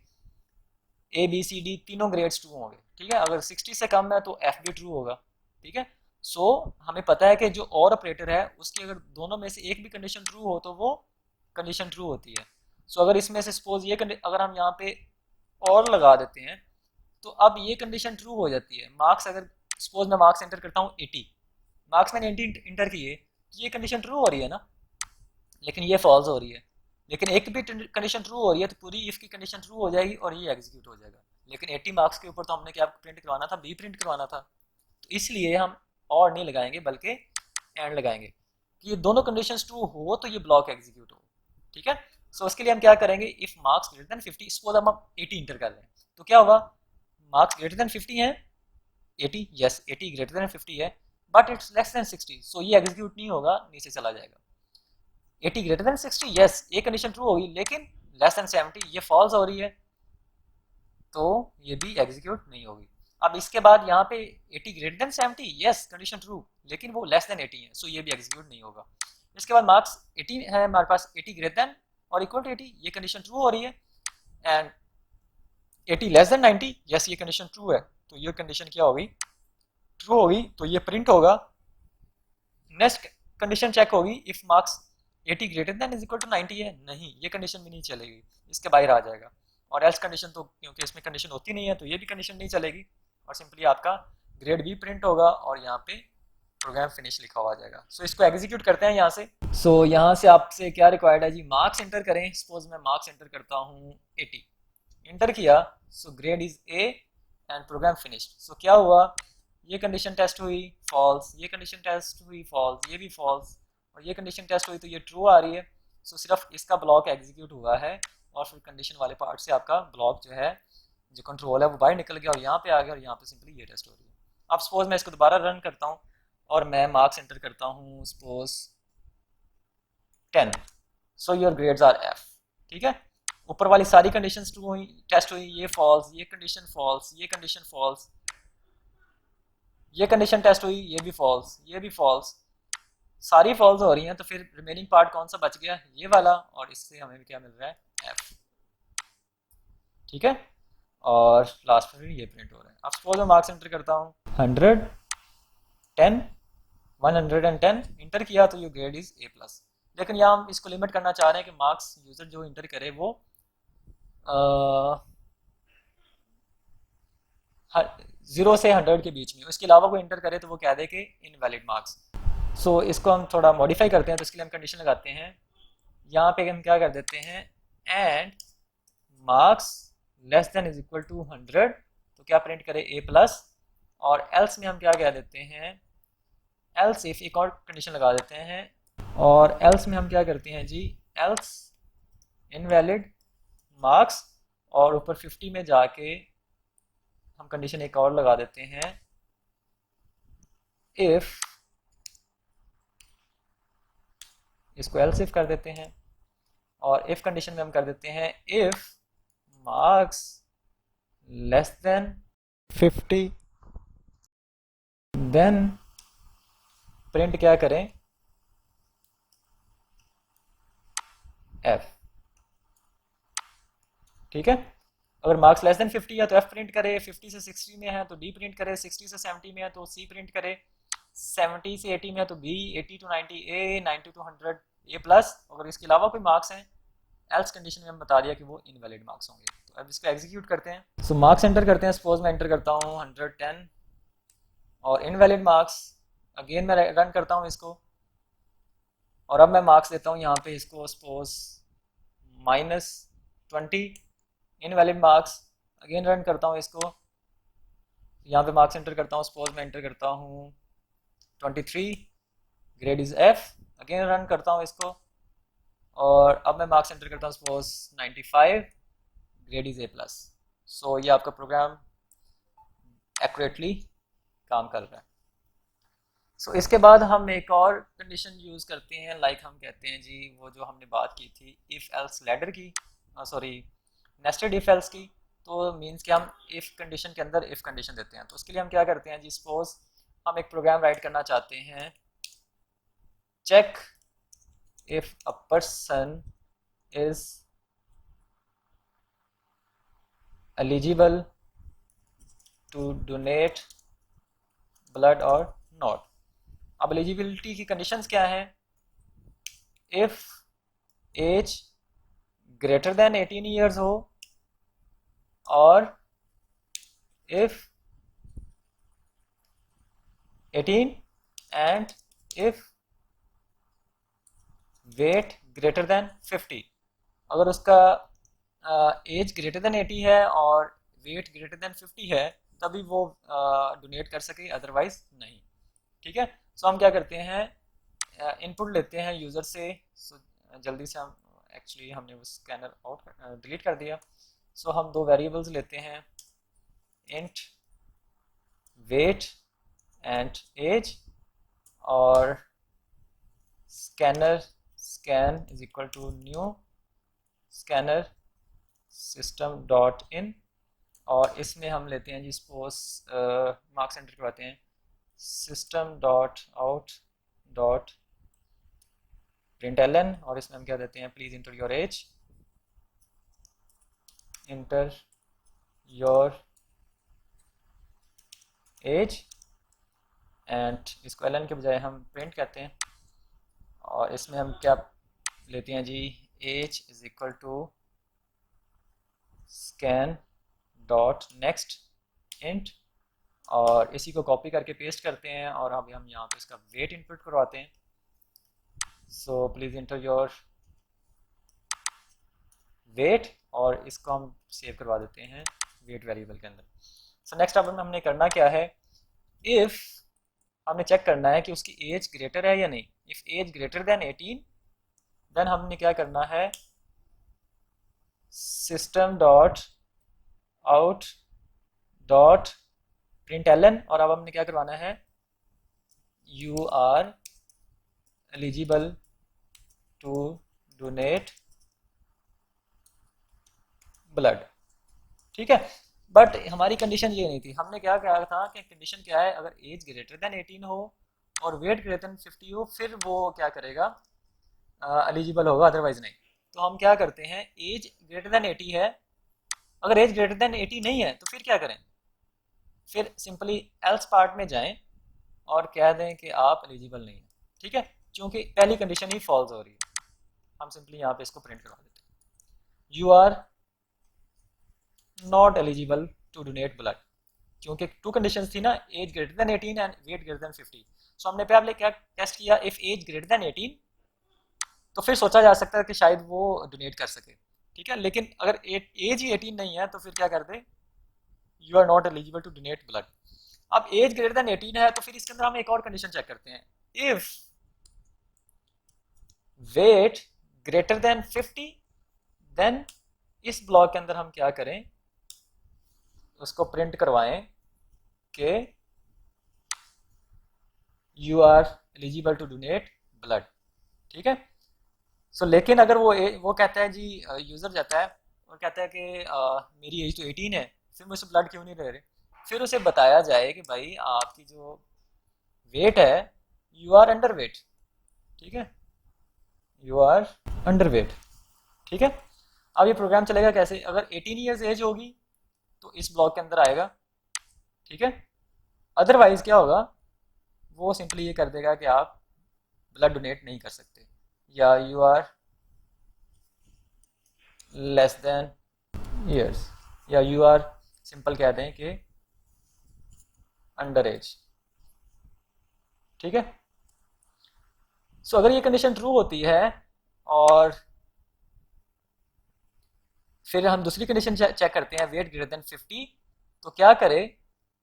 A B C D तीनों ग्रेड्स ट्रू होंगे। ठीक है, अगर 60 से कम है तो एफ भी ट्रू होगा। ठीक है, सो हमें पता है कि जो और ऑपरेटर है उसकी अगर दोनों में से एक भी कंडीशन ट्रू हो तो वो कंडीशन ट्रू होती है। सो अगर इसमें से सपोज ये अगर हम यहाँ पे और लगा देते हैं तो अब ये कंडीशन ट्रू हो जाती है। मार्क्स अगर सपोज मैं मार्क्स एंटर करता हूँ 80, मार्क्स मैंने 80 इंटर किए तो ये कंडीशन ट्रू हो रही है ना, लेकिन ये फॉल्स हो रही है। लेकिन एक भी कंडीशन ट्रू हो रही है तो पूरी इफ की कंडीशन ट्रू हो जाएगी और ये एग्जीक्यूट हो जाएगा। लेकिन 80 मार्क्स के ऊपर तो हमने क्या प्रिंट करवाना था, बी प्रिंट करवाना था, तो इसलिए हम और नहीं लगाएंगे बल्कि एंड लगाएंगे कि ये दोनों कंडीशंस ट्रू हो तो ये ब्लॉक एग्जीक्यूट हो। ठीक है, सो उसके लिए हम क्या करेंगे, if marks greater than 50, suppose हम 80 इंटर कर रहे हैं तो क्या होगा, मार्क्स ग्रेटर देन 50 है, 80, यस 80 ग्रेटर देन 50 है, बट इट्स लेस देन 60, सो ये एग्जीक्यूट नहीं होगा, नीचे चला जाएगा। 80 ग्रेटर देन 60, यस ये कंडीशन ट्रू होगी, लेकिन लेस देन 70 ये फॉल्स हो रही है तो ये भी एग्जीक्यूट नहीं होगी। अब इसके बाद यहाँ पे 80 greater than 70, yes condition true, लेकिन वो लेस देन 80 है, सो ये भी एग्जीक्यूट नहीं होगा। इसके बाद मार्क्स 80 है हमारे पास, 80 ग्रेटर देन और इक्वल टू 80, ये कंडीशन ट्रू हो रही है, एंड 80 लेस देन 90, यस ये कंडीशन ट्रू है, तो ये कंडीशन क्या होगी, ट्रू होगी, तो ये प्रिंट होगा। नेक्स्ट कंडीशन चेक होगी, if marks 80 greater than is equal to 90 है, नहीं ये कंडीशन भी नहीं चलेगी, इसके बाहर आ जाएगा। और एल्स कंडीशन तो क्योंकि इसमें कंडीशन होती नहीं है तो ये भी कंडीशन नहीं चलेगी, और सिंपली आपका ग्रेड भी प्रिंट होगा और यहाँ पे प्रोग्राम फिनिश लिखा हुआ आ जाएगा। सो इसको एग्जीक्यूट करते हैं यहाँ से। सो यहाँ से आपसे क्या रिक्वायर्ड है जी, मार्क्स एंटर करें। सपोज मैं मार्क्स एंटर करता हूँ 80, इंटर किया, so grade is A and program finished. So क्या हुआ, ये कंडीशन टेस्ट हुई फॉल्स, ये कंडीशन टेस्ट हुई फॉल्स, ये भी फॉल्स, और ये कंडीशन टेस्ट हुई तो ये ट्रू आ रही है। सो सिर्फ इसका ब्लॉक एग्जीक्यूट हुआ है और फिर कंडीशन वाले पार्ट से आपका ब्लॉक जो है, जो कंट्रोल है वो बाहर निकल गया और यहाँ पे आ गया और यहाँ पे सिंपली ये टेस्ट हो रही है। अब सपोज मैं इसको दोबारा रन करता हूँ और मैं मार्क्स एंटर करता हूँ suppose 10, so your grades R F. ठीक है, ऊपर वाली सारी कंडीशंस ट्रू हुई, टेस्ट हुई, ये फॉल्स, ये कंडीशन फॉल्स, ये कंडीशन फॉल्स, ये कंडीशन टेस्ट हुई, ये भी फॉल्स, ये भी फॉल्स, सारी फॉल्स हो रही हैं। तो फिर रिमेनिंग पार्ट कौन सा बच गया, ये वाला, और इससे हमें क्या मिल रहा है, एफ। ठीक है, और लास्ट में भी ये प्रिंट हो रहा है। अब सपोज मैं मार्क्स एंटर करता हूँ 110, 110 इंटर किया तो ये ग्रेड इज ए प्लस। लेकिन यहाँ हम इसको लिमिट करना चाह रहे हैं कि मार्क्स यूजर जो इंटर करे वो 0 से 100 के बीच में, उसके अलावा कोई इंटर करे तो वो कह दे कि इनवैलिड मार्क्स। सो इसको हम थोड़ा मॉडिफाई करते हैं, तो इसके लिए हम कंडीशन लगाते हैं, यहाँ पे हम क्या कर देते हैं, and marks less than is equal to 100, तो क्या प्रिंट करे ए प्लस, और एल्स में हम क्या कह देते हैं, एल्स इफ एक और कंडीशन लगा देते हैं, और एल्स में हम क्या करते हैं जी, एल्स इनवैलिड मार्क्स, और ऊपर 50 में जाके हम कंडीशन एक और लगा देते हैं, इफ, इसको एल्स इफ कर देते हैं, और इफ कंडीशन में हम कर देते हैं if marks less than 50, then print क्या करें, एफ। ठीक है, अगर मार्क्स लेस देन 50 है तो एफ प्रिंट करे, 50 से 60 में है तो डी प्रिंट करे, 60 से 70 में है तो सी प्रिंट करे, 70 से 80 में है तो B, 80 to 90 A, 90 to 100 A plus. अगर इसके अलावा कोई मार्क्स हैं, एल्स कंडीशन में हम बता दिया कि वो इनवैलिड मार्क्स होंगे। तो अब इसको एग्जीक्यूट करते हैं। सो मार्क्स एंटर करते हैं, सपोज मैं एंटर करता हूँ 110 और इनवैलिड मार्क्स, अगेन मैं रन करता हूँ इसको, और अब मैं मार्क्स देता हूँ यहाँ पे इसको suppose -20, invalid marks, again run करता हूँ इसको, यहाँ पे मार्क्स एंटर करता हूँ, सपोज मैं एंटर करता हूँ 23, grade is F, again run करता हूँ इसको, और अब मैं मार्क्स एंटर करता हूँ suppose 95, grade is A plus. So ये आपका प्रोग्राम एक्यूरेटली काम कर रहा है। सो इसके बाद हम एक और कंडीशन यूज़ करते हैं, लाइक हम कहते हैं जी वो जो हमने बात की थी इफ़ एल्स लैडर की, सॉरी नेस्टेड इफ एल्स की, तो मीन्स कि हम इफ़ कंडीशन के अंदर इफ़ कंडीशन देते हैं। तो उसके लिए हम क्या करते हैं जी, सपोज हम एक प्रोग्राम राइट करना चाहते हैं, check if a person is eligible to donate blood और नॉट। अब एलिजिबिलिटी की कंडीशंस क्या हैं? If age greater than 18 years हो, और if 18 and if weight greater than 50। अगर उसका एज ग्रेटर देन 80 है और वेट ग्रेटर देन 50 है तभी वो डोनेट कर सके, अदरवाइज नहीं। ठीक है, सो हम क्या करते हैं, इनपुट लेते हैं यूज़र से। जल्दी से हम एक्चुअली हमने वो स्कैनर आउट डिलीट कर दिया। सो हम दो वेरिएबल्स लेते हैं, इंट वेट एंड एज, और scanner scan is equal to new scanner system dot in, और इसमें हम लेते हैं जी सपोज मार्क्स एंटर करवाते हैं, system dot out dot println, और इसमें हम क्या देते हैं, please inter your age, inter your age, and इसको एलन के बजाय हम प्रिंट कहते हैं। और इसमें हम क्या लेते हैं जी, age is equal to scan dot next int, और इसी को कॉपी करके पेस्ट करते हैं, और अभी हम यहाँ पे इसका वेट इनपुट करवाते हैं। So please inter your weight, और इसको हम सेव करवा देते हैं वेट वेरिएबल के अंदर। सो नेक्स्ट अब हमने करना क्या है, इफ़ हमने चेक करना है कि उसकी एज ग्रेटर है या नहीं। If age greater than 18 then हमने क्या करना है, system dot out dot println, और अब हमने क्या करवाना है, you are eligible to donate blood. ठीक है, बट हमारी कंडीशन ये नहीं थी। हमने क्या कहा था कि कंडीशन क्या है, अगर एज ग्रेटर देन 18 हो और वेट ग्रेटर देन 50 हो, फिर वो क्या करेगा, एलिजिबल होगा, अदरवाइज नहीं। तो हम क्या करते हैं, एज ग्रेटर देन 80 है, अगर एज ग्रेटर देन 80 नहीं है तो फिर क्या करें, फिर सिंपली एल्स पार्ट में जाएं और कह दें कि आप एलिजिबल नहीं हैं। ठीक है, क्योंकि पहली कंडीशन ही फॉल्स हो रही है, हम सिंपली यहाँ पे इसको प्रिंट करवा देते हैं, you are not eligible to donate blood, क्योंकि टू कंडीशंस थी ना, age greater than 18 and weight greater than 50। So हमने पहले क्या टेस्ट किया, इफ एज ग्रेटर देन 18, तो फिर सोचा जा सकता है कि शायद वो डोनेट कर सके। ठीक है, लेकिन अगर एज ही 18 नहीं है तो फिर क्या कर दे, you are not eligible to donate blood. अब एज ग्रेटर देन 18 है तो फिर इसके अंदर हम एक और कंडीशन चेक करते हैं, if weight greater than 50, then इस ब्लॉक के अंदर हम क्या करें, उसको प्रिंट करवाएं कि you are eligible to donate blood. ठीक है, सो लेकिन अगर वो कहता है जी, यूज़र जाता है और कहता है कि मेरी एज तो 18 है, फिर मुझसे ब्लड क्यों नहीं ले रहे, फिर उसे बताया जाए कि भाई आपकी जो वेट है, यू आर अंडर वेट। ठीक है, यू आर अंडर वेट। ठीक है, अब ये प्रोग्राम चलेगा कैसे, अगर 18 ईयर्स एज होगी तो इस ब्लॉक के अंदर आएगा। ठीक है, अदरवाइज क्या होगा, वो सिंपली ये कर देगा कि आप ब्लड डोनेट नहीं कर सकते, या you are less than years, या यू आर सिंपल कह दें कि अंडर एज। ठीक है, सो अगर ये कंडीशन ट्रू होती है और फिर हम दूसरी कंडीशन चेक करते हैं, वेट ग्रेटर देन 50, तो क्या करे,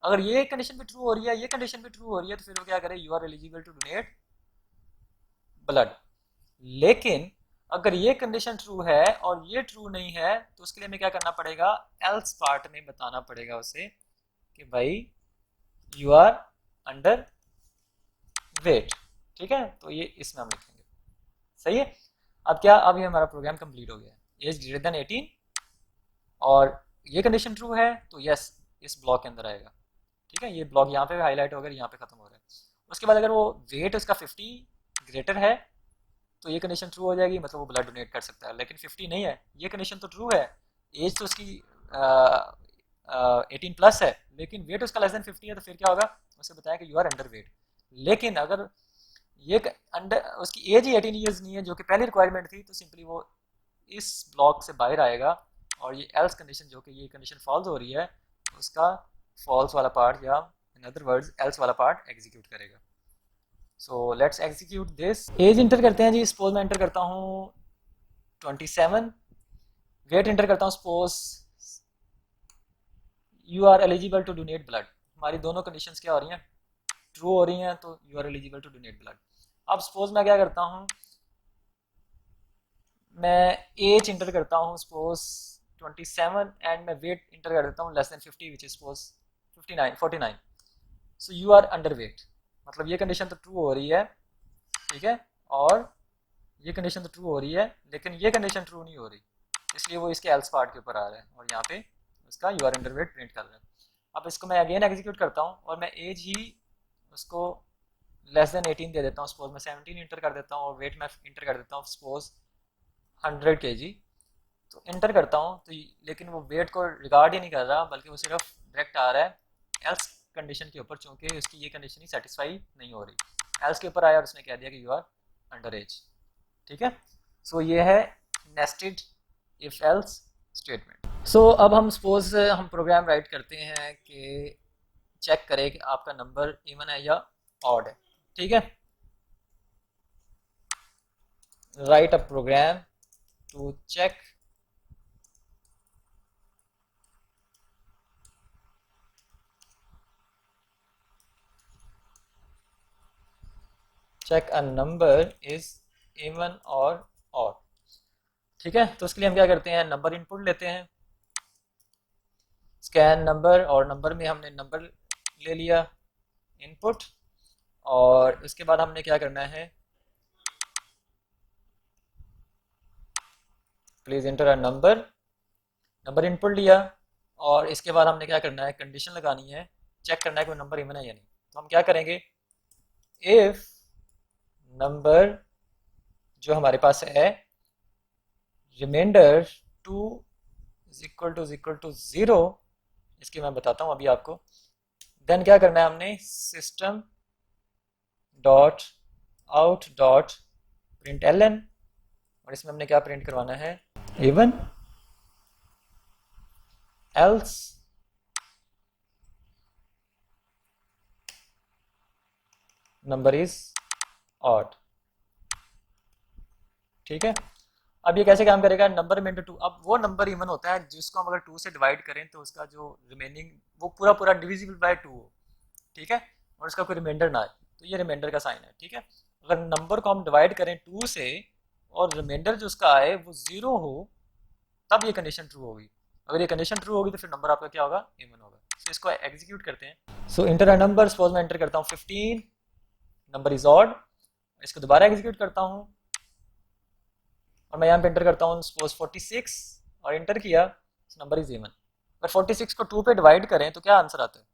अगर ये कंडीशन भी ट्रू हो रही है, ये कंडीशन भी ट्रू हो रही है, तो फिर वो क्या करे, you are eligible to donate blood. लेकिन अगर ये कंडीशन ट्रू है और ये ट्रू नहीं है तो उसके लिए हमें क्या करना पड़ेगा, एल्स पार्ट में बताना पड़ेगा उसे कि भाई यू आर अंडर वेट। ठीक है, तो ये इसमें हम लिखेंगे। सही है, अब क्या, अब ये हमारा प्रोग्राम कंप्लीट हो गया, एज ग्रेटर देन 18 और ये कंडीशन ट्रू है तो यस इस ब्लॉक के अंदर आएगा। ठीक है, ये ब्लॉक यहाँ पे हाईलाइट होकर यहाँ पे खत्म हो रहा है। उसके बाद अगर वो वेट उसका 50 ग्रेटर है तो ये कंडीशन ट्रू हो जाएगी, मतलब वो ब्लड डोनेट कर सकता है। लेकिन 50 नहीं है, ये कंडीशन तो ट्रू है, एज तो उसकी 18 प्लस है, लेकिन वेट उसका लेस देन 50 है, तो फिर क्या होगा, उसे बताया कि यू आर अंडर वेट। लेकिन अगर ये अंडर उसकी एज ही 18 ईयर्स नहीं है जो कि पहली रिक्वायरमेंट थी, तो सिंपली वो इस ब्लॉक से बाहर आएगा और ये एल्स कंडीशन जो कि ये कंडीशन फॉल्स हो रही है उसका फॉल्स वाला पार्ट या इन अदर वर्ड्स एल्स वाला पार्ट एग्जीक्यूट करेगा। So let's execute this. Age enter करते हैं जी, सपोज मैं इंटर करता हूँ 27, वेट इंटर करता हूँ suppose you are eligible to donate blood. हमारी दोनों कंडीशंस क्या हो रही हैं, ट्रू हो रही हैं, तो you are eligible to donate blood. अब सपोज मैं क्या करता हूँ, मैं एज इंटर करता हूँ सपोज 27 एंड मैं वेट इंटर कर देता हूँ less than 50 which is suppose 49। So you are under weight, मतलब ये कंडीशन तो ट्रू हो रही है, ठीक है, और ये कंडीशन तो ट्रू हो रही है, लेकिन ये कंडीशन ट्रू नहीं हो रही, इसलिए वो इसके एल्स पार्ट के ऊपर आ रहा है और यहाँ पे उसका you are under weight print कर रहा है। अब इसको मैं अगेन एग्जीक्यूट करता हूँ और मैं एज ही उसको लेस देन 18 दे देता हूँ, सपोज मैं 17 इंटर कर देता हूँ और वेट मैं इंटर कर देता हूँ सपोज 100 kg। तो इंटर करता हूँ तो लेकिन वो वेट को रिगार्ड ही नहीं कर रहा, बल्कि वो सिर्फ डायरेक्ट आ रहा है एल्स कंडीशन के ऊपर, चूंकि उसकी ये कंडीशन ही सेटिस्फाई नहीं हो रही। एल्स के ऊपर आया और उसने कह दिया कि यू आर अंडर एज। ठीक है, सो ये है नेस्टेड इफ एल्स स्टेटमेंट। सो अब हम सपोज हम प्रोग्राम राइट करते हैं कि चेक करें कि आपका नंबर इवन है या ऑड है। ठीक है, write a program to check check a number is even और ऑड। ठीक है, तो उसके लिए हम क्या करते हैं, नंबर इनपुट लेते हैं, स्कैन नंबर, और नंबर में हमने नंबर ले लिया इनपुट, और इसके बाद हमने क्या करना है, please enter a number, number input लिया, और इसके बाद हमने क्या करना है, कंडीशन लगानी है, चेक करना है कि वो नंबर इवन है या नहीं। तो हम क्या करेंगे, इफ नंबर जो हमारे पास है रिमाइंडर 2 इज इक्वल टू 0, इसकी मैं बताता हूँ अभी आपको। देन क्या करना है हमने, system dot out dot print L N, और इसमें हमने क्या प्रिंट करवाना है, even else number is odd. ठीक है, अब ये कैसे काम करेगा, नंबर में 2, अब वो नंबर इवन होता है जिसको हम अगर 2 से डिवाइड करें तो उसका जो रिमेनिंग वो पूरा पूरा डिविजिबल बाय 2 हो। ठीक है, और उसका कोई रिमाइंडर ना आए, तो ये रिमाइंडर का साइन है। ठीक है, अगर नंबर को हम डिवाइड करें 2 से और रिमाइंडर जो उसका आए वो 0 हो, तब ये कंडीशन ट्रू होगी। अगर ये कंडीशन ट्रू होगी तो फिर नंबर आपका क्या होगा, इवन होगा। तो इसको एग्जीक्यूट करते हैं। सो इंटर अ नंबर, सपोज मैं एंटर करता हूँ 15, नंबर इज ऑड, इसको दोबारा एग्जीक्यूट करता हूँ और मैं यहाँ पे एंटर करता हूँ सपोज 46 और एंटर किया, नंबर इज इवन। अगर 46 को 2 पे डिवाइड करें तो क्या आंसर आता है,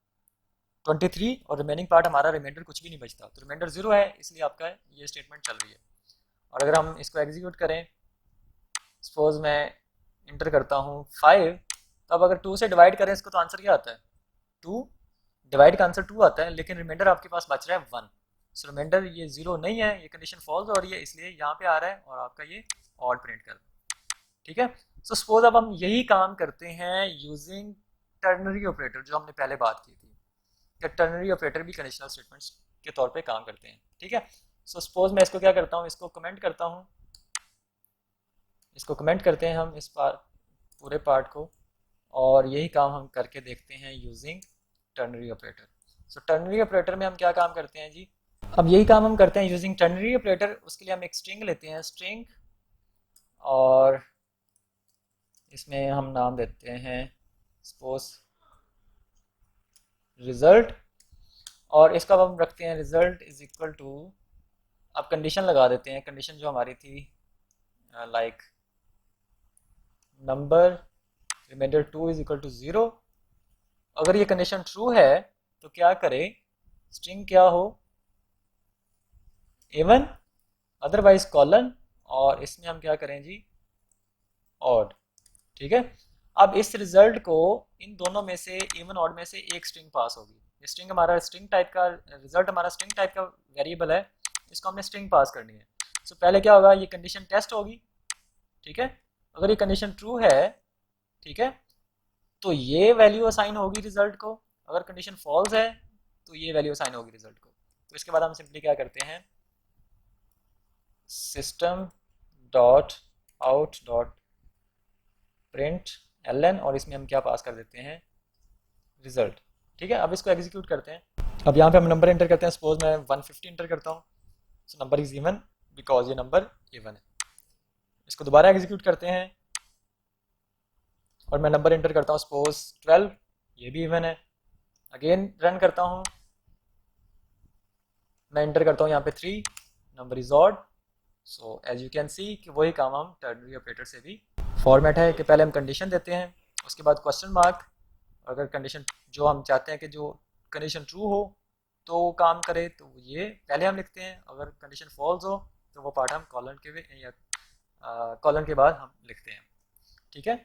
23, और रिमेनिंग पार्ट हमारा रिमाइंडर कुछ भी नहीं बचता, तो रिमाइंडर 0 है, इसलिए आपका ये स्टेटमेंट चल रही है। और अगर हम इसको एग्जीक्यूट करें, सपोज मैं इंटर करता हूँ 5, तो अब अगर 2 से डिवाइड करें इसको तो आंसर क्या आता है, 2, डिवाइड का आंसर 2 आता है, लेकिन रिमाइंडर आपके पास बच रहा है 1। सो रिमाइंडर ये 0 नहीं है, ये कंडीशन फॉल्स हो रही है, इसलिए यहाँ पे आ रहा है और आपका ये ऑड प्रिंट कर रहा है। ठीक है, सो सपोज अब हम यही काम करते हैं यूजिंग टर्नरी ऑपरेटर, जो हमने पहले बात की थी कि टर्नरी ऑपरेटर भी कंडीशनल स्टेटमेंट्स के तौर पे काम करते हैं। ठीक है, सो सपोज मैं इसको क्या करता हूँ, इसको कमेंट करता हूँ, इसको कमेंट करते हैं हम इस पूरे पार्ट को, और यही काम हम करके देखते हैं यूजिंग टर्नरी ऑपरेटर। सो टर्नरी ऑपरेटर में हम क्या काम करते हैं जी, अब यही काम हम करते हैं यूजिंग टर्नरी ऑपरेटर। उसके लिए हम एक स्ट्रिंग लेते हैं, स्ट्रिंग, और इसमें हम नाम देते हैं सपोज रिजल्ट, और इसका हम रखते हैं रिजल्ट इज इक्वल टू, अब कंडीशन लगा देते हैं, कंडीशन जो हमारी थी like number reminder 2 is equal to 0। अगर ये कंडीशन ट्रू है तो क्या करें, स्ट्रिंग क्या हो, A1, अदरवाइज कॉलन, और इसमें हम क्या करें जी, ऑड। ठीक है, अब इस रिजल्ट को इन दोनों में से, इवन ऑड में से एक स्ट्रिंग पास होगी। ये स्ट्रिंग हमारा स्ट्रिंग टाइप का रिजल्ट, हमारा स्ट्रिंग टाइप का वेरिएबल है, इसको हमने स्ट्रिंग पास करनी है। सो पहले क्या होगा, ये कंडीशन टेस्ट होगी। ठीक है, अगर ये कंडीशन ट्रू है, ठीक है, तो ये वैल्यू असाइन होगी रिजल्ट को। अगर कंडीशन फॉल्स है तो ये वैल्यू असाइन होगी रिजल्ट को। तो इसके बाद हम सिंपली क्या करते हैं, system dot out dot print ln, और इसमें हम क्या पास कर देते हैं, रिजल्ट। ठीक है, अब इसको एग्जीक्यूट करते हैं। अब यहाँ पे हम नंबर एंटर करते हैं, सपोज मैं 150 एंटर करता हूँ, so number is even because ये नंबर इवन है। इसको दोबारा एग्जीक्यूट करते हैं और मैं नंबर एंटर करता हूँ सपोज 12, ये भी इवन है। अगेन रन करता हूँ, मैं एंटर करता हूँ यहाँ पे 3, number is odd. So as you can see कि वही काम हम टर्नरी ऑपरेटर से भी, फॉर्मेट है कि पहले हम कंडीशन देते हैं, उसके बाद क्वेश्चन मार्क, अगर कंडीशन जो हम चाहते हैं कि जो कंडीशन ट्रू हो तो वो काम करे तो ये पहले हम लिखते हैं, अगर कंडीशन फॉल्स हो तो वो पार्ट हम कॉलन के या कॉलन के बाद हम लिखते हैं। ठीक है,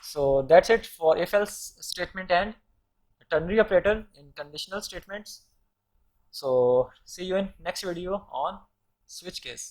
so that's it for if else statement and ternary operator in conditional statements. So see you in next video on switch case.